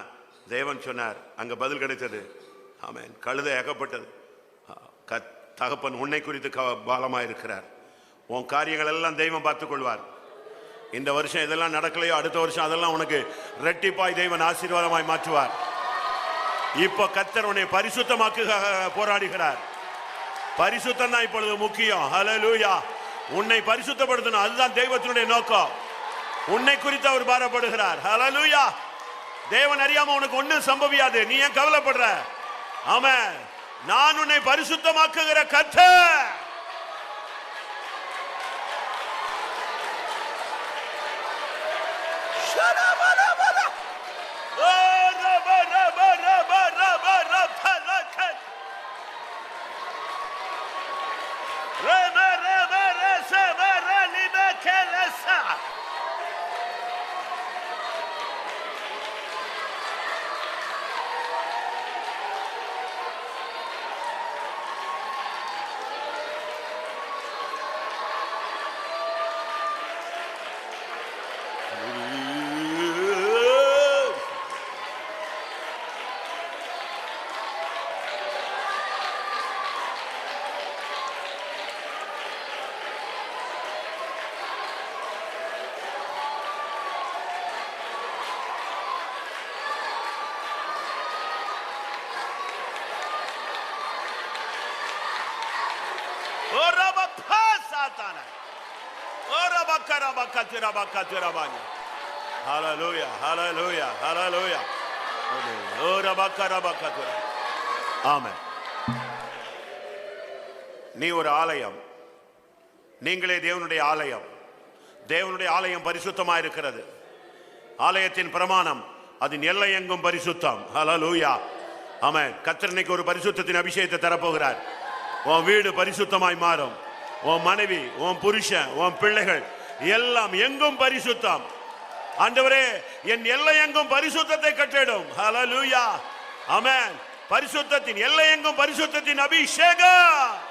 தேவன் சொன்னார், அங்க பதில் கிடைத்தது. ஆமென். கழுதை அகப்பட்டது. தகப்பன் உன்னை குறித்து பாலமாக இருக்கிறார். உன் காரியங்கள் எல்லாம் தெய்வம் பார்த்துக் கொள்வார். இந்த வருஷம் இதெல்லாம் நடக்கலையோ அடுத்த வருஷம் அதெல்லாம் உனக்கு ரெட்டிப்பாய் தெய்வன் ஆசீர்வாதமாய் மாற்றுவார். இப்போ கர்த்தர் உன்னை பரிசுத்தமாக்க போராடுகிறார். பரிசுத்தம் தான் இப்பொழுது முக்கியம். ஹல்லேலூயா. உன்னை பரிசுத்தப்படுத்தணும், அதுதான் தெய்வத்தினுடைய நோக்கம். உன்னை குறித்து அவர் பாரப்படுகிறார். ஹல்லேலூயா. தேவன் அறியாம உனக்கு ஒண்ணும் சம்பவியாது. நீ ஏன் கவலைப்படுற? ஆமென். நான் உன்னை பரிசுத்தமாக்குகிற கர்த்தர். Hallelujah, hallelujah, hallelujah. Amen. நீ ஒரு ஆலயம். நீங்களே தேவனுடைய ஆலயம். தேவனுடைய ஆலயம் பரிசுத்தமா இருக்கிறது. ஆலயத்தின் பிரமாணம் அதன் எல்லை எங்கும் பரிசுத்தம். ஹல்லேலூயா. ஆமென். கர்த்தர் இன்னைக்கு ஒரு பரிசுத்தத்தின் அபிஷேகத்தை தரப்போகிறார். உன் வீடு பரிசுத்தமாய் மாறும். உன் மனைவி, உன் புருஷன், உன் பிள்ளைகள் எல்லாம் எங்கும் பரிசுத்தம். ஆண்டவரே, என் எல்லை எங்கும் பரிசுத்தத்தை கட்டிடும். ஹல்லேலூயா. ஆமென். பரிசுத்தத்தின் எல்லை எங்கும் பரிசுத்தத்தின் அபிஷேகம்.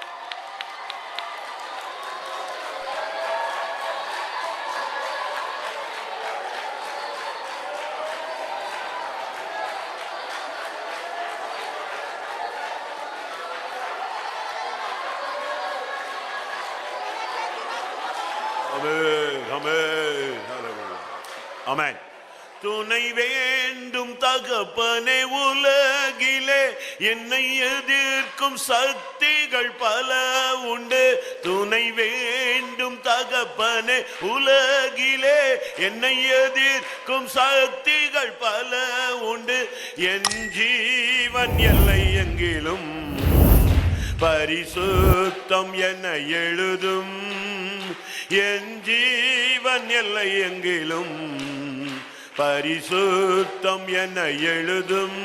ஆமென். துணை வேண்டும் தகப்பனே, உலகிலே என்னை எதிர்க்கும் சக்திகள் பல உண்டு. துணை வேண்டும் தகப்பனே, உலகிலே என்னை எதிர்க்கும் சக்திகள் பல உண்டு. என் ஜீவன் எல்லை எங்கிலும் பரிசுத்தம் என எழுதும். என் ஜீவன் எல்லை எங்கிலும் பரிசுத்தம் என எழுதும்.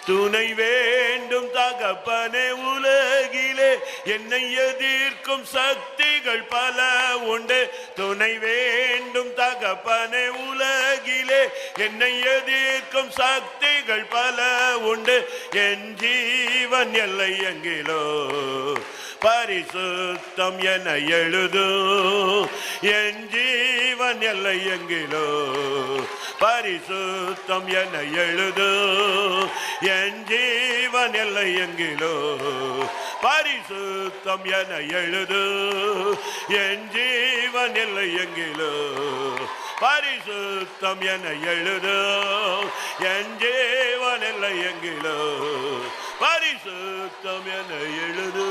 துணை வேண்டும் தகப்பனே, உலகிலே என்னை எதிர்க்கும் சக்திகள் பல உண்டு. துணை வேண்டும் தகப்பனே, உலகிலே என்னை எதிர்க்கும் சக்திகள் பல உண்டு. என் ஜீவன் எல்லை எங்கிலோ பரிசுத்தம் என எழுதும். என் ஜீவன் எல்லை எங்கிலோ பரிசுத்தம் என எழுதும். என் ஜீவன் எல்லை எங்கிலோ பரிசுத்தம் என எழுதும். என் ஜீவன் எல்லை எங்கிலோ பரிசுத்தம் என எழுதும். என் ஜீவன் எல்லை எங்கிலோ பரிசுத்தம் என எழுது.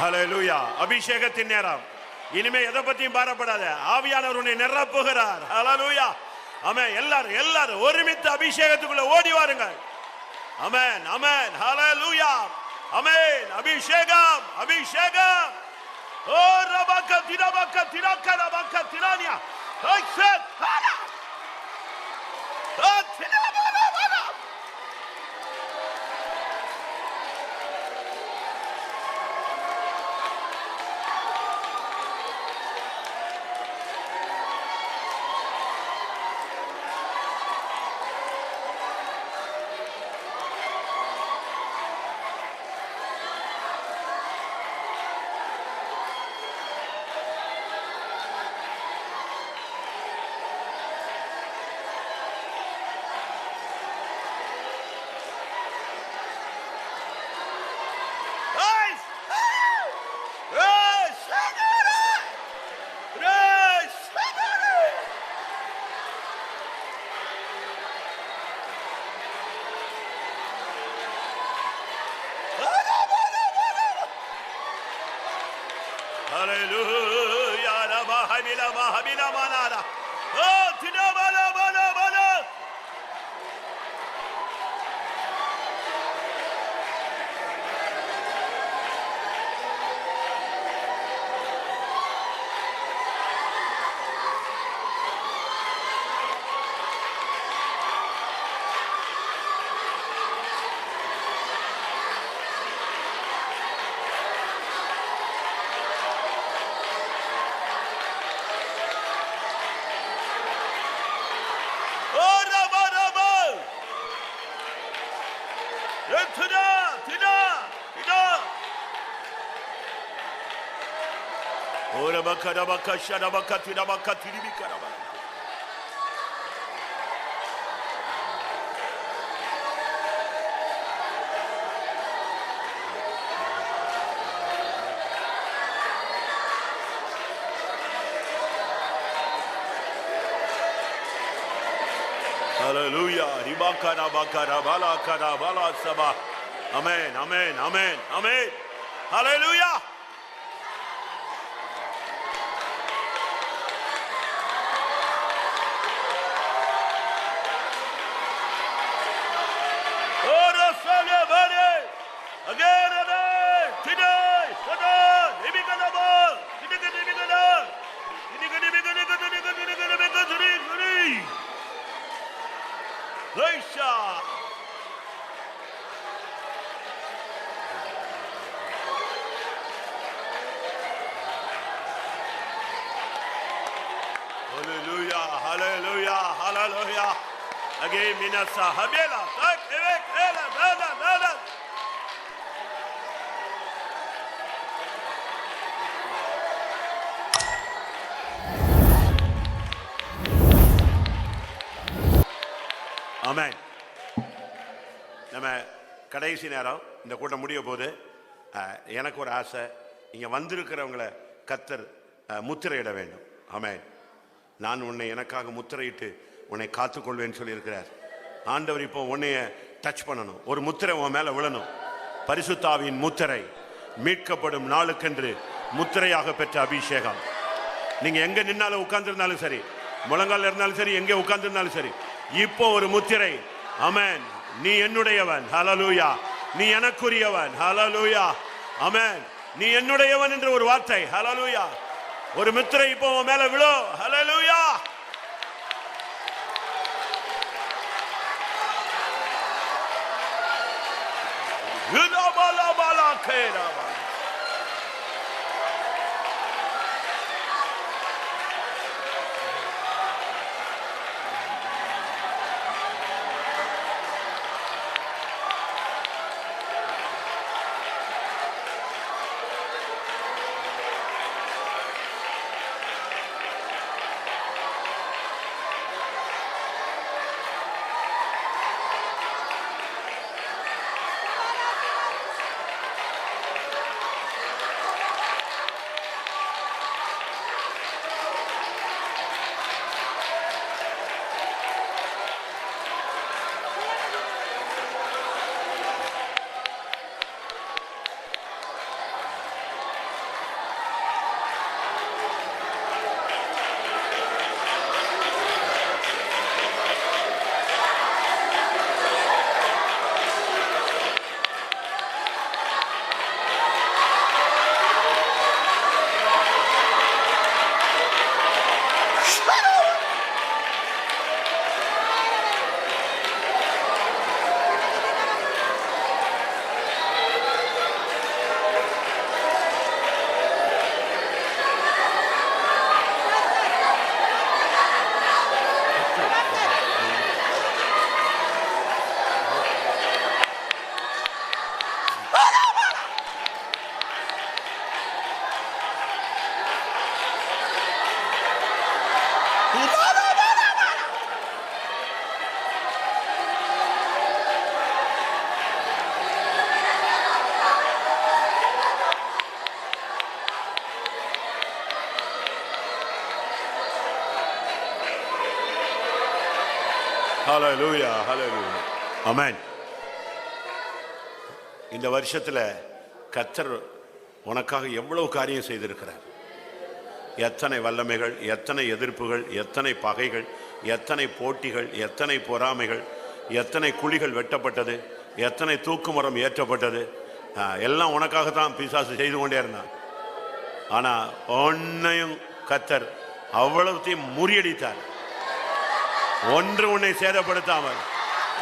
ஹல்லேலூயா. அபிஷேகத்தின் நேரம். இனிமே எதை பத்தியும் பாரப்படாத. ஆவியானவர் உன்னை நிரப்புகிறார். ஹல்லேலூயா. ஆமென். எல்லாரும் ஒருமித்து அபிஷேகத்துக்குள்ள ஓடி வாருங்கள். ஆமென், ஆமென். ஹல்லேலூயா. ஆமென். அபிஷேகம், அபிஷேகம். ஓ ரபக்க திரபக்க திரக்க ரபக்க திரானியா. ஹைசத் ஹானா. ஓ திரபக்க. Hallelujah. Habila manada. Oh, tina bala bala bala. Ora bakara bakashara bakatira bakatiri bikaraba. Hallelujah. Ribakara bakara balakara balasaba. Amen. Amen. Amen. Amen. Hallelujah. Hallelujah, hallelujah, hallelujah. Again, minasa habela, tak evek ela, dada. Amen. நம்ம கடைசி நேரம் இந்த கூட்டம் முடிய போது எனக்கு ஒரு ஆசை, இங்க வந்திருக்கிறவங்களை கர்த்தர் முத்திரையிட வேண்டும். ஆமென். நான் உன்னை எனக்காக முத்திரையிட்டு உன்னை காத்துக்கொள்வேன்னு சொல்லியிருக்கிறார் ஆண்டவர். இப்போ உன்னைய டச் பண்ணணும், ஒரு முத்திரை உன் மேல விழணும். பரிசுத்தாவின் முத்திரை, மீட்கப்படும் நாளுக்கென்று முத்திரையாக பெற்ற அபிஷேகம். நீங்க எங்க நின்னாலும் உட்கார்ந்திருந்தாலும் சரி, முழங்கால் இருந்தாலும் சரி, எங்கே உட்கார்ந்திருந்தாலும் சரி, இப்போ ஒரு முத்திரை. ஆமென். நீ என்னுடையவன், ஹல்லேலூயா. நீ எனக்குரியவன், ஹல்லேலூயா. ஆமென். நீ என்னுடையவன் என்ற ஒரு வார்த்தை, ஹல்லேலூயா. ஒரு முத்திரை இப்போ உன் மேல விழும், ஹல்லேலூயா. ஹல்லேலூயா, ஹல்லேலூயா. ஆமென். இந்த வருஷத்துல கர்த்தர் உனக்காக எவ்வளவு காரியம் செய்திருக்கிறார். எத்தனை வல்லமைகள், எத்தனை எதிர்ப்புகள், எத்தனை பகைகள், எத்தனை போட்டிகள், எத்தனை பொறாமைகள், எத்தனை குழிகள் வெட்டப்பட்டது, எத்தனை தூக்குமரம் ஏற்றப்பட்டது. எல்லாம் உனக்காகத்தான் பிசாசு செய்து கொண்டே இருந்தான். ஆனா ஒன்னையும் கர்த்தர் அவ்வளவுத்தையும் முறியடித்தார். ஒன்று உன்னை சேதப்படுத்தாமல்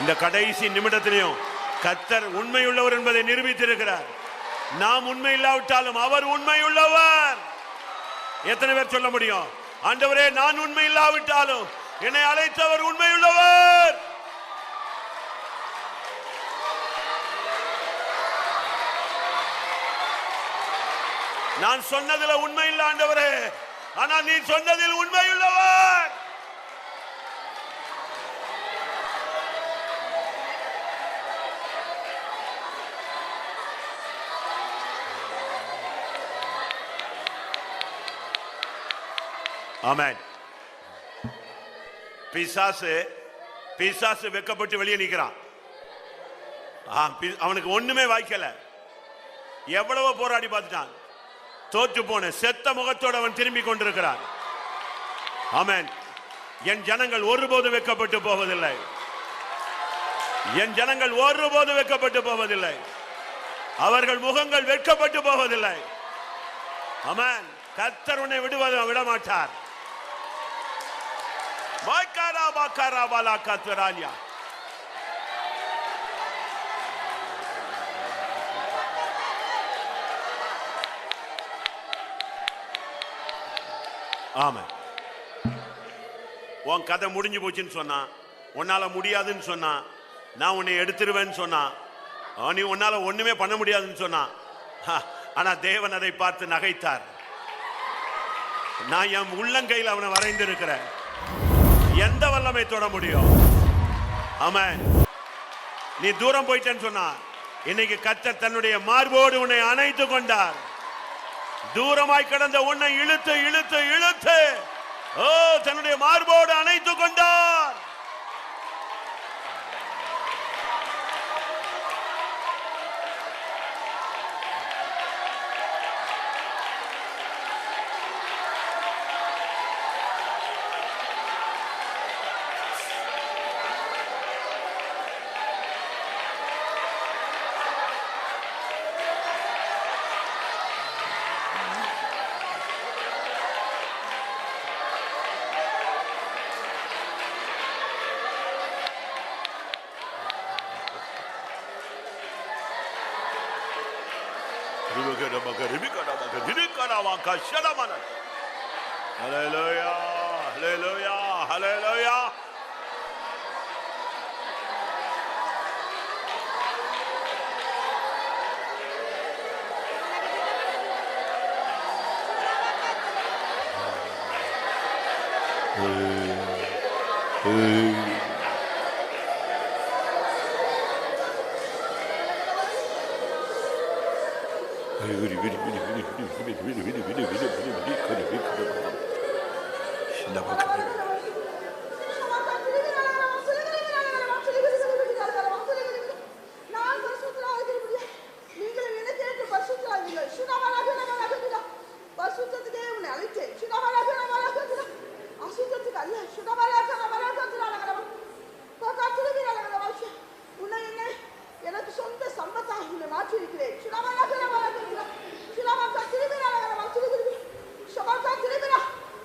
இந்த கடைசி நிமிடத்திலையும் கர்த்தர் உண்மையுள்ளவர் என்பதை நிரூபித்திருக்கிறார். நாம் உண்மை இல்லாவிட்டாலும் அவர் உண்மையுள்ளவர். எத்தனை பேர் சொல்ல முடியும்? ஆண்டவரே, நான் உண்மை இல்லாவிட்டாலும் என்னை அழைத்தவர் உண்மையுள்ளவர். நான் சொன்னதில் உண்மை இல்லை ஆண்டவரே, ஆனால் நீ சொன்னதில் உண்மையுள்ளவர். ஆமென். பிசாசு வெக்கப்பட்டு வெளியே நிற்கிறான். அவனுக்கு ஒண்ணுமே வாய்க்கல. எவ்வளவோ போராடி பார்த்துட்டான். தோற்று போன செத்த முகத்தோடு அவன் திரும்பி கொண்டிருக்கிறான். ஆமென். என் ஜனங்கள் ஒருபோது வெக்கப்பட்டு போவதில்லை. என் ஜனங்கள் ஒருபோது வெக்கப்பட்டு போவதில்லை. அவர்கள் முகங்கள் வெட்கப்பட்டு போவதில்லை. ஆமென். கர்த்தர் உன்னை விட மாட்டார். ஆமென். உன் கதை முடிஞ்சு போச்சுன்னு சொன்னா, உன்னால முடியாதுன்னு சொன்னா, நான் உன்னை எடுத்துருவேன்னு சொன்னா, நீ உன்னால ஒண்ணுமே பண்ண முடியாதுன்னு சொன்னா, ஆனா தேவன் அதை பார்த்து நகைத்தார். நான் என் உள்ளங்கையில் அவனை வரைந்திருக்கிறேன். எந்த வல்லமை தொட முடியும்? ஆமென். நீ தூரம் போயிட்டேன்னு சொன்னா, இன்னைக்கு கர்த்தர் தன்னுடைய மார்போடு உன்னை அணைத்து கொண்டார். தூரமாய் கிடந்த உன்னை இழுத்து இழுத்து இழுத்து தன்னுடைய மார்போடு அணைத்து கொண்டார். Hallelujah, hallelujah, hallelujah. எனக்கு சொந்த சம்பத்தாக உன்னை மாற்றியிருக்கிறேன்.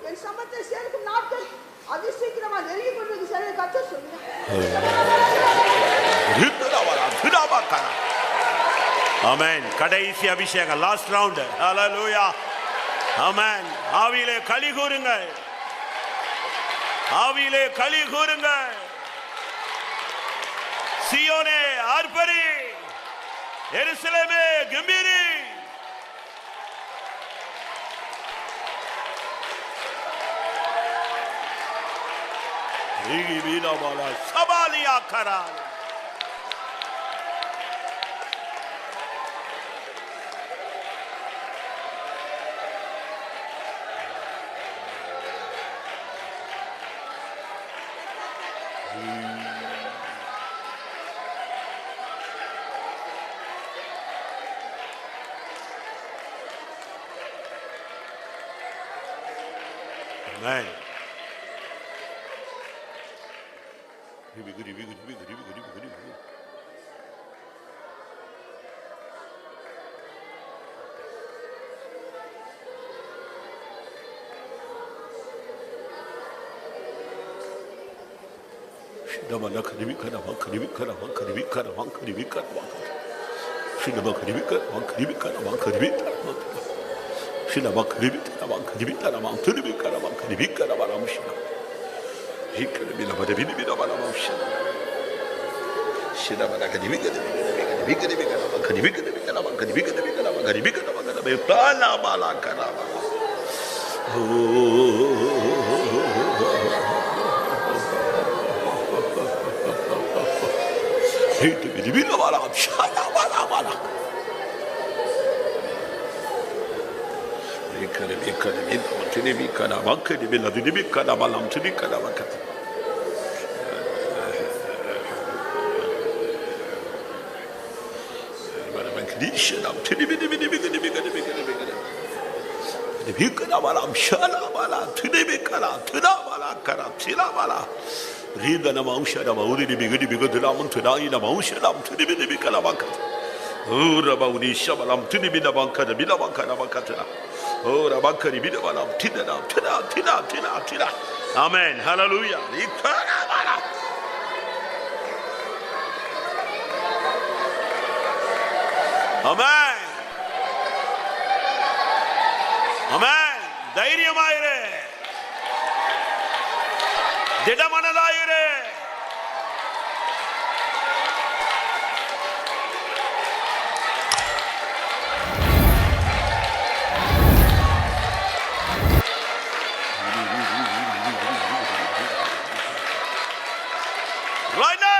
என் சம்பத்தை சேர்க்கும் நாட்கள் அதி சீக்கிரமா நெருங்கி கொண்டு சரி கத்த சொல்லுங்க. ஆமென். கடைசி அபிஷேகம், லாஸ்ட் ரவுண்ட். ஹalleluya. ஆமென். ஆவியிலே களி கூறுங்கள், ஆவியிலே களி கூறுங்கள். சியோனே ஆர்ப்பரி, எருசலேமே கம்பீரி. ஈகி வீணாபாலா சபாலியா கரால். Amen. Amen. Hallelujah. Amen. Amen. தைரியமாயிரு, திடமனதாயிரு. Right now.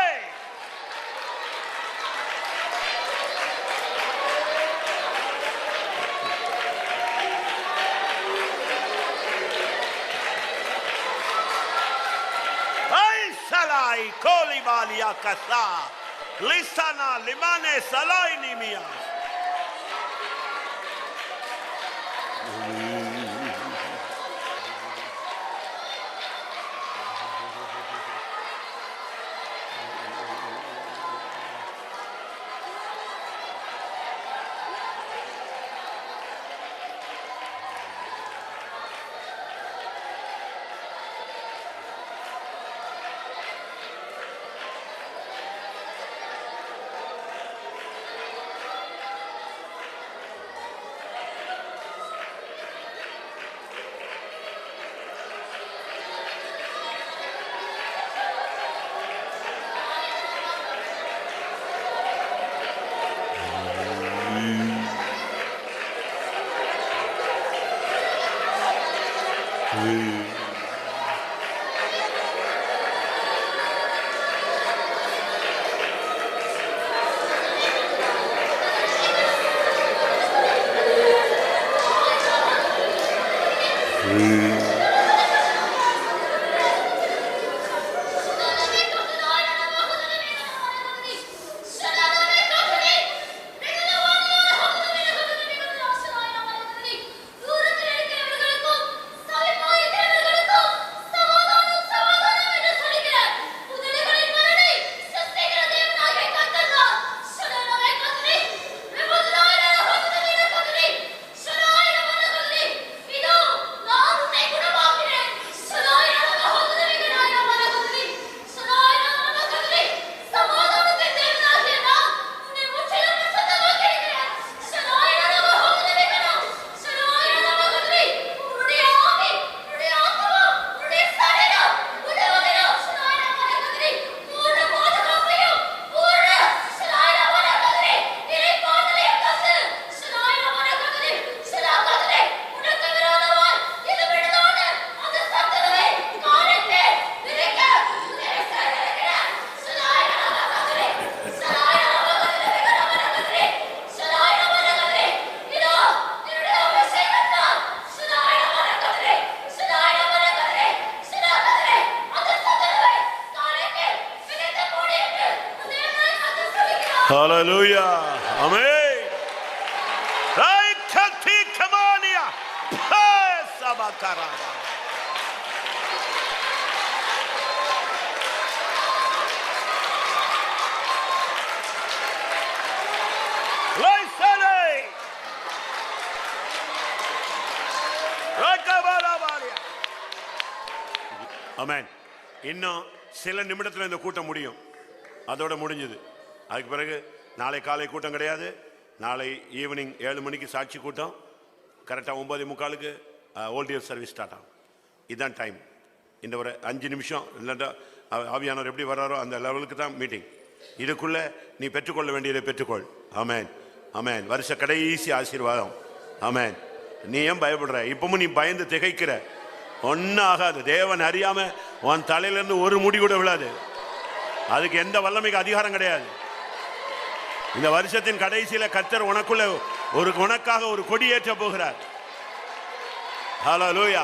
Salai Kolibalia Kasa Lisana Limane Salai Nimia. Hallelujah. Amen. Right, Katikamalia. Sabakara. Amen. இன்னும் சில நிமிடத்தில் இந்த கூட்டம் முடியும். அதோட முடிஞ்சது. அதுக்கு பிறகு நாளை காலை கூட்டம் கிடையாது. நாளை ஈவினிங் 7 மணிக்கு சாட்சி கூட்டம், கரெக்டாக 9:45க்கு ஓல்டியர் சர்வீஸ் ஸ்டார்ட் ஆகும். இதுதான் டைம். இந்த ஒரு 5 நிமிஷம் இல்லைன்னா ஆவியானவர் எப்படி வர்றாரோ அந்த லெவலுக்கு தான் மீட்டிங். இதுக்குள்ளே நீ பெற்றுக்கொள்ள வேண்டியதை பெற்றுக்கொள். ஆமேன், ஆமேன். வருஷ கடைசி ஆசீர்வாதம். ஆமேன். நீ ஏன் பயப்படுற? இப்பவும் நீ பயந்து திகைக்கிற. ஒன்றும் ஆகாது. தேவன் அறியாம உன் தலையிலேருந்து ஒரு முடி கூட விழாது. அதுக்கு எந்த வல்லமைக்கு அதிகாரம் கிடையாது. இந்த வருஷத்தின் கடைசியில கர்த்தர் உனக்குள்ள உனக்காக ஒரு கொடி ஏற்ற போகிறார். ஹல்லேலூயா.